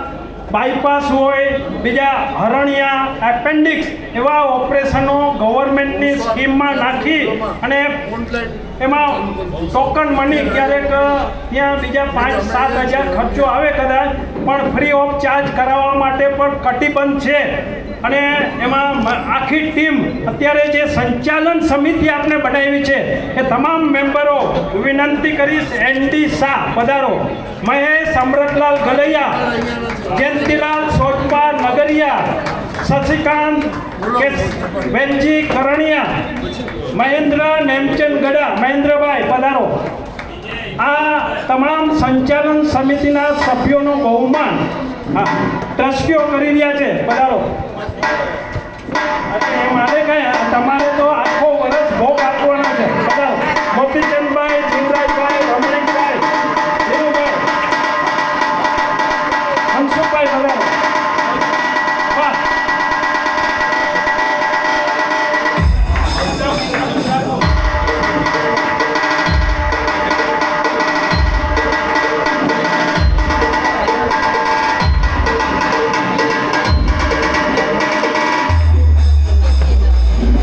બાયપાસ હોય, બીજા હરણિયા, એપેન્ડિક્સ એવા ઓપરેશનો ગવર્મેન્ટની સ્કીમમાં નાખી અને એમાં ટોકન મની ક્યારેક ત્યાં બીજા 5-7 હજાર ખર્ચો આવે કદાચ, પણ ફ્રી ઓફ ચાર્જ કરાવવા માટે પણ કટિબંધ છે. અને એમાં આખી ટીમ અત્યારે જે સંચાલન સમિતિ આપણે બનાવી છે એ તમામ મેમ્બરો વિનંતી કરીશ. એનડી શાહ પધારો, મહેશ અમૃતલાલ ગલૈયા, જયંતિલાલ સોજપા નગરિયા, શશિકાંત વેલજી કરણિયા, મહેન્દ્ર નેમચંદ ગડા, મહેન્દ્રભાઈ પધારો. આ તમામ સંચાલન સમિતિના સભ્યોનો બહુમાન ટ્રસ્ટીઓ કરી રહ્યા છે. પધારો. મારે કઈ તમારે તો આખો વર્ષ ભોગ આપવાનો છે. પધારો. મોતીચંદભાઈ, જીવરાજભાઈ, રમણીકભાઈ, ધીરુભાઈ, હંસુભાઈ પધારો. વાહ.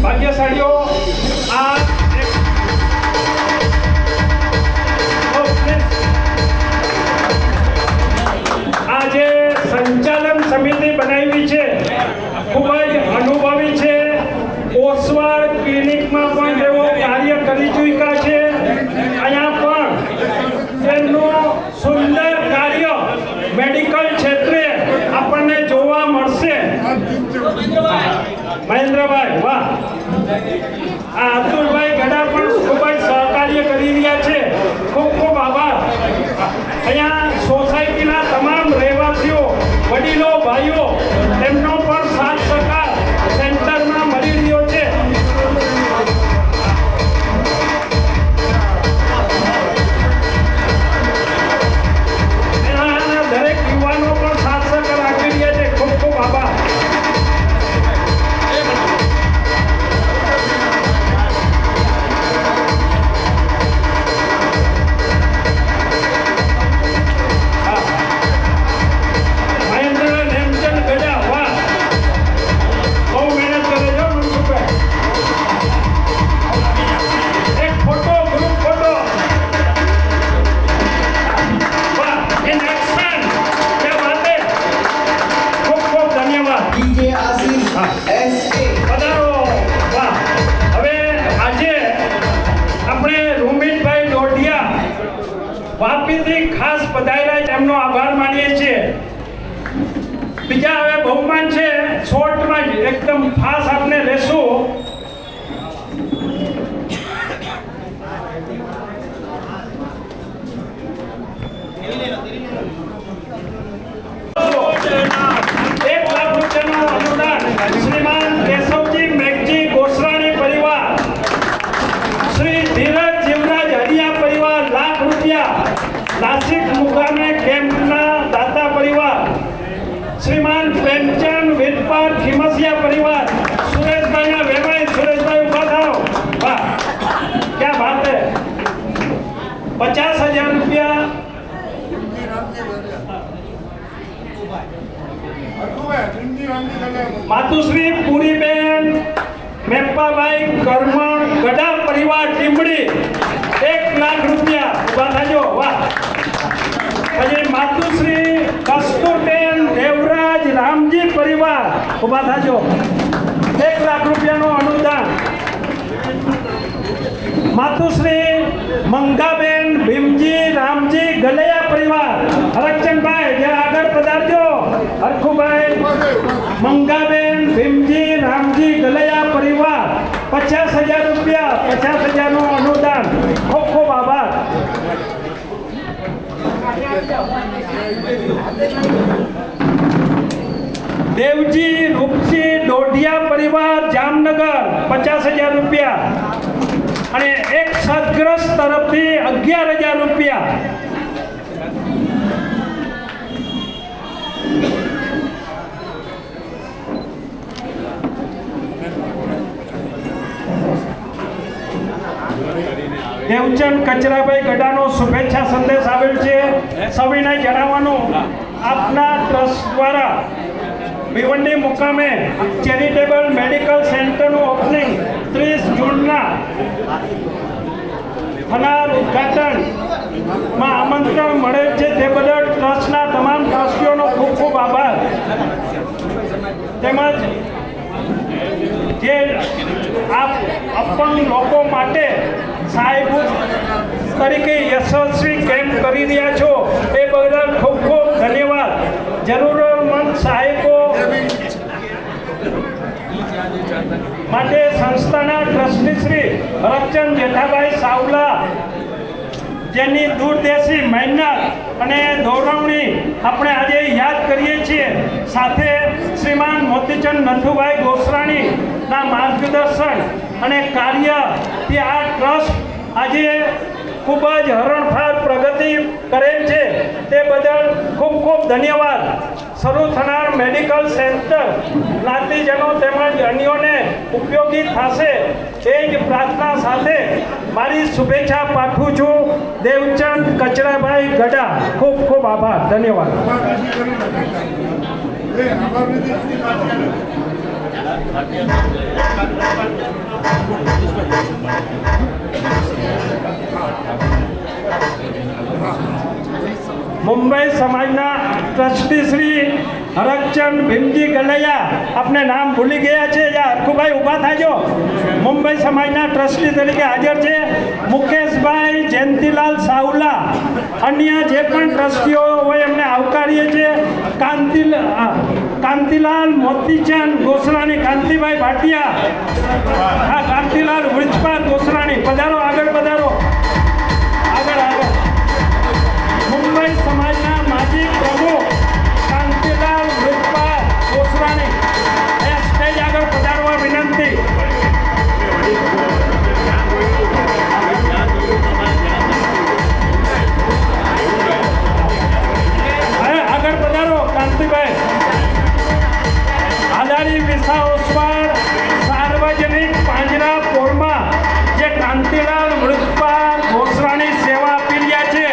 ભાગ્યશાળીઓ, આ જે સંચાલન સમિતિ બનાવી છે ખૂબ જ અનુભવી છે. ઓસવાડ ક્લિનિકમાં પણ તેઓ કાર્ય કરી ચૂક્યા છે. અહીંયા પણ તેમનું સુંદર કાર્ય મેડિકલ ક્ષેત્રે આપણને જોવા મળશે. મહેન્દ્રભાઈ, વાહ. આ અતુલભાઈ ગડા પણ ખૂબ જ સહકાર્ય કરી રહ્યા છે. ખૂબ ખૂબ આભાર. અહીંયા સોસાયટીના તમામ રહેવાસીઓ, વડીલો, ભાઈઓ, તેમનો પણ સાથ સહકાર સેન્ટરમાં મળી રહ્યો છે. દરેક યુવાનો પણ સાથ સહકાર આપી રહ્યા છે. ખૂબ ખૂબ આભાર. વાપીથી ખાસ પધાર્યા, એમનો આભાર માનીએ છીએ. બીજા હવે બહુમાન છે, શોર્ટમાં જ એકદમ ફાસ્ટ આપણે લેશું. ₹1 લાખ અનુદાન શ્રીમાન કેશવજી મેઘજી ગોસરાણી પરિવાર, શ્રી ધીરજ જીવરાજ હરિયા પરિવાર ₹1,00,000 નાસિક મુકામે કેમ્પના દાતા પરિવાર, શ્રીમાન પ્રેમચંદ વીરપાર ખીમસિયા પરિવાર, સુરેશભાઈના વેવાઈ, સુરેશભાઈ ઉભા થાઓ. વાહ, ક્યાં બાત હે. ₹50,000 માતુશ્રી પૂરીબેન મેપ્પાભાઈ કરમણ ગડા પરિવાર ટીમડી 1 લાખ રૂપિયા. ઉભા થાજો. વાહ. પછી માતુશ્રી કસ્તુરબેન દેવરાજ રામજી પરિવાર. ઉભા થાજો. 1 લાખ રૂપિયાનું અનુદાન. માતુશ્રી મંગાબેન ભીમજી રામજી ગલૈયા પરિવાર. હરકચંદભાઈ જરા આગળ પધારજો. હરખુભાઈ મંગાબેન ભીમજી રામજી ગલૈયા પરિવાર 50,000 રૂપિયા. 50,000નું અનુદાન. ખૂબ ખૂબ આભાર. દેવજી રૂપસિંહ ડોઢિયા પરિવાર જામનગર 50,000 રૂપિયા અને એક સદગ્રસ્ત તરફથી 11,000 રૂપિયા. દેવચંદ કચરાભાઈ ગડાનો શુભેચ્છા સંદેશ આવેલ છે. સવિનય જણાવવાનું આપના ટ્રસ્ટ દ્વારા ભિવંડી મુકામે ચેરિટેબલ મેડિકલ સેન્ટરનું ઓપનિંગ 30 જૂનના થનાર ઉદ્ઘાટનમાં આમંત્રણ મળેલ છે. તે બદલ ટ્રસ્ટના તમામ ટ્રસ્ટીઓનો ખૂબ ખૂબ આભાર. તેમજ જે આપ અપંગ લોકો માટે સાહેબ તરીકે યશસ્વી કેમ્પ કરી રહ્યા છો એ બદલ ખૂબ ખૂબ ધન્યવાદ. જરૂરતમંદ સહાયકો માટે સંસ્થાના ટ્રસ્ટી શ્રી હરકચંદ જેઠાભાઈ સાવલા જેની દૂરદેશી મહેનત અને દોરવણી આપણે આજે યાદ કરીએ છીએ. સાથે શ્રીમાન મોતીચંદ નથુભાઈ ગોસરાણીના માર્ગદર્શન અને કાર્યથી આ ટ્રસ્ટ આજે ખૂબ જ હરણફાળ પ્રગતિ કરેલ છે. તે બદલ ખૂબ ખૂબ ધન્યવાદ. શરૂ થનાર મેડિકલ સેન્ટર જ્ઞાતિજનો તેમજ અન્યોને ઉપયોગી થશે એ જ પ્રાર્થના સાથે મારી શુભેચ્છા પાઠવું છું. દેવચંદ કચરાભાઈ ગડા. ખૂબ ખૂબ આભાર. ધન્યવાદ. મુંબઈ સમાજના ટ્રસ્ટી શ્રી હરકચંદ ભીમજી ગલૈયા. આપને નામ ભૂલી ગયા છે. હરખુભાઈ ઊભા થાજો. મુંબઈ સમાજના ટ્રસ્ટી તરીકે હાજર છે. મુકેશભાઈ જયંતિલાલ સાવલા. અન્ય જે પણ ટ્રસ્ટીઓ હોય એમને આવકારીએ છીએ. કાંતિલાલ મોતીચંદ ગોસરાણી. કાંતિભાઈ ભાટિયા. હા, કાંતિલાલ વૃક્ષપાલ ગોસરાણી. પધારો, આગળ પધારો. આગળ આગળ. મુંબઈ સમાજના માજી પ્રમુખ કાંતિલાલ વૃક્ષપાલ ગોસરાણી. સ્ટેજ આગળ પધારવા વિનંતી. આગળ પધારો કાંતિભાઈ. હાલારી વિસાવસ્વાડ સાર્વજનિક પાંજરાપોળમાં જે કાંતિલાલ વૃક્ષપાલ ગોસરાણી સેવા આપી રહ્યા છે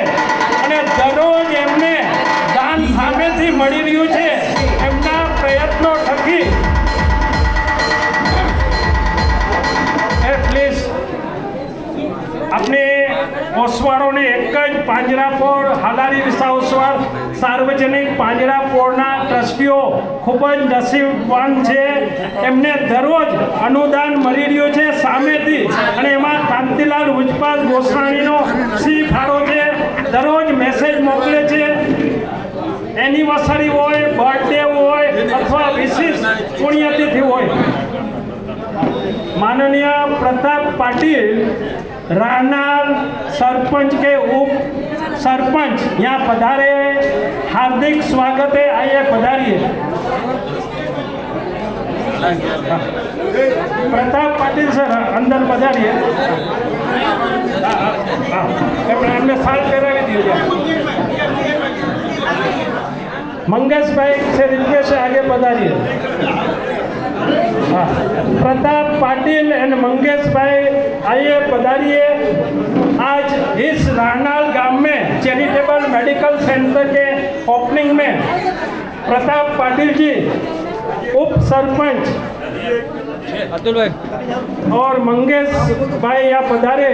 અને દરરોજ એમને દાન સામેથી મળી રહ્યું છે. એમના પ્રયત્નો થકી પ્લીઝ આપણે ઓસવાળોની એક જ પાંજરાપોળ હાલારી વિસાવસ્વાડ સાર્વજનિક પાંજરાપોળના ટ્રસ્ટીઓ ખૂબ જ નસીબવાન છે. એમને દરરોજ અનુદાન મળી રહ્યું છે સામેથી અને એમાં કાંતિલાલ વૃક્ષપાલ ગોસરાણીનો સિંહ ફાળો છે. દરરોજ મેસેજ મોકલે છે. એનિવર્સરી હોય, બર્થડે હોય અથવા વિશેષ પુણ્યતિથિ હોય. માનનીય પ્રતાપ પાટીલ રાનાર સરપંચ કે ઉપ સરપંચ यहाँ पधारे. हार्दिक स्वागत है. आइए पधारिए. प्रताप पाटिल सर अंदर पधारिए. हमने साल पहरावी दिए. मंगेश भाई से रिक्वेस्ट है, आगे पधारिए. हाँ, प्रताप पाटिल एंड मंगेश भाई आइए पधारिए. आज इस रानाल गांव में चैरिटेबल मेडिकल सेंटर के ओपनिंग में प्रताप पाटिल जी उप सरपंच अतुल भाई और मंगेश भाई यहाँ पधारे।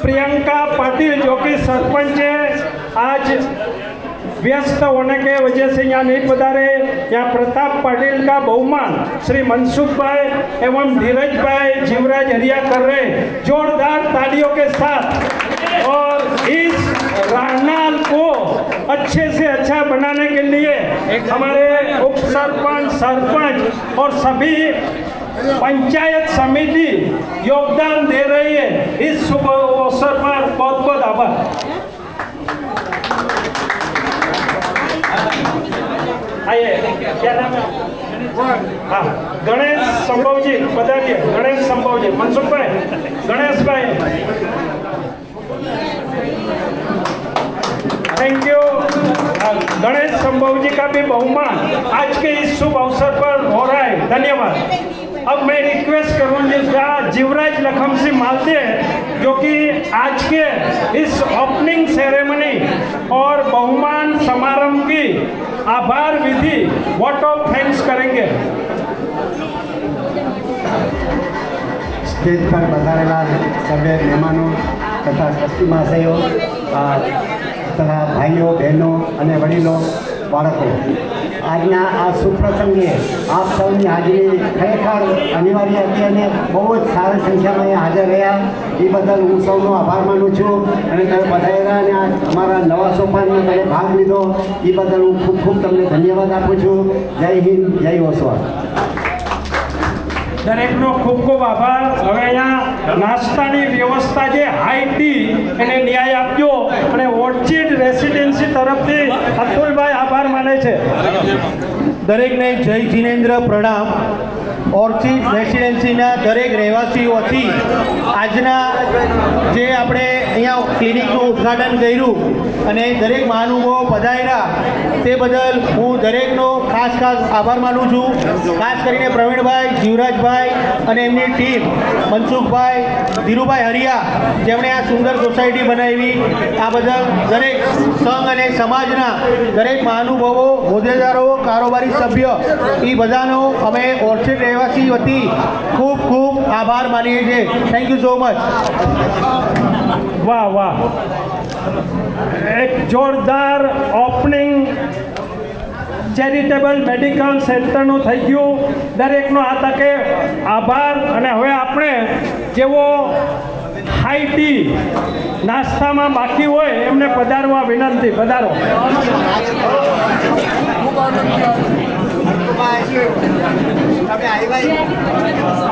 प्रियंका पाटिल जो कि सरपंच है, आज व्यस्त होने के वजह से यहाँ नहीं पधारे। यहाँ प्रताप पाटिल का बहुमान श्री मनसुख भाई एवं धीरज भाई जीवराज हरिया कर रहे जोरदार तालियों के साथ। और इस राहनाल को अच्छे से अच्छा बनाने के लिए हमारे उप सरपंच, सरपंच और सभी पंचायत समिति योगदान दे रही है। इस शुभ अवसर पर बहुत बहुत आभार। आइए, क्या नाम है? हाँ, गणेश संभव जी पधारिए। गणेश संभव जी, मनसुख भाई, गणेश भाई, थैंक यू। गणेश संभव जी का भी बहुमान आज के इस शुभ अवसर पर हो रहा है, धन्यवाद। अब मैं रिक्वेस्ट करूंगा जीवराज लखम सिंह मालते जो कि आज के इस ओपनिंग सेरेमनी और बहुमान समारोह की आभार विधि वोट ऑफ थैंक्स करेंगे। સ્ટેજ પર પધારેલા સર્વે મહેમાનો તથા ટ્રસ્ટી મહાશયો તથા ભાઈઓ બહેનો અને વડીલો બાળકો, આજના આ શુભ પ્રસંગે આપ સૌની હાજરી ખરેખર અનિવાર્ય હતી અને બહુ જ સારી સંખ્યામાં અહીંયા હાજર રહ્યા એ બદલ હું સૌનો આભાર માનું છું અને તમે પધારેલા અને આ અમારા નવા સોપાનમાં તમે ભાગ લીધો એ બદલ હું ખૂબ ખૂબ તમને ધન્યવાદ આપું છું। જય હિન્દ, જય ઓસવા। દરેકનો ખૂબ ખૂબ આભાર। હવે અહીંયા નાસ્તાની વ્યવસ્થા જે હાઈ ટી એને ન્યાય આપ્યો અને ઓર્ચિડ રેસિડેન્સી તરફથી અતુલભાઈ આભાર માને છે। દરેકને જય જિનેન્દ્ર પ્રણામ। ઓર્ચિડ રેસિડેન્સીના દરેક રહેવાસીઓ વતી આજના જે આપણે અહીંયા ક્લિનિકનું ઉદ્ઘાટન કર્યું અને દરેક મહાનુભાવો પધાર્યા તે બદલ હું દરેકનો ખાસ આભાર માનું છું। ખાસ કરીને પ્રવીણભાઈ, જીવરાજભાઈ અને એમની ટીમ, મનસુખભાઈ, ધીરુભાઈ હરિયા જેમણે આ સુંદર સોસાયટી બનાવી, આ બદલ દરેક સંઘ અને સમાજના દરેક મહાનુભાવો, હોદ્દેદારો, કારોબારી સભ્ય એ બધાનો અમે ઓર્ચિડ રહેવાસી વતી ખૂબ ખૂબ આભાર માનીએ છીએ। Thank you so much. વાહ વાહ, એક જોરદાર ઓપનિંગ ચેરિટેબલ મેડિકલ સેન્ટરનું થઈ ગયું। દરેકનો આ તકે આભાર। અને હવે આપણે જેવો હાઈ ટી નાસ્તામાં બાકી હોય એમને પધારવા વિનંતી, પધારો। તમે આવ્યા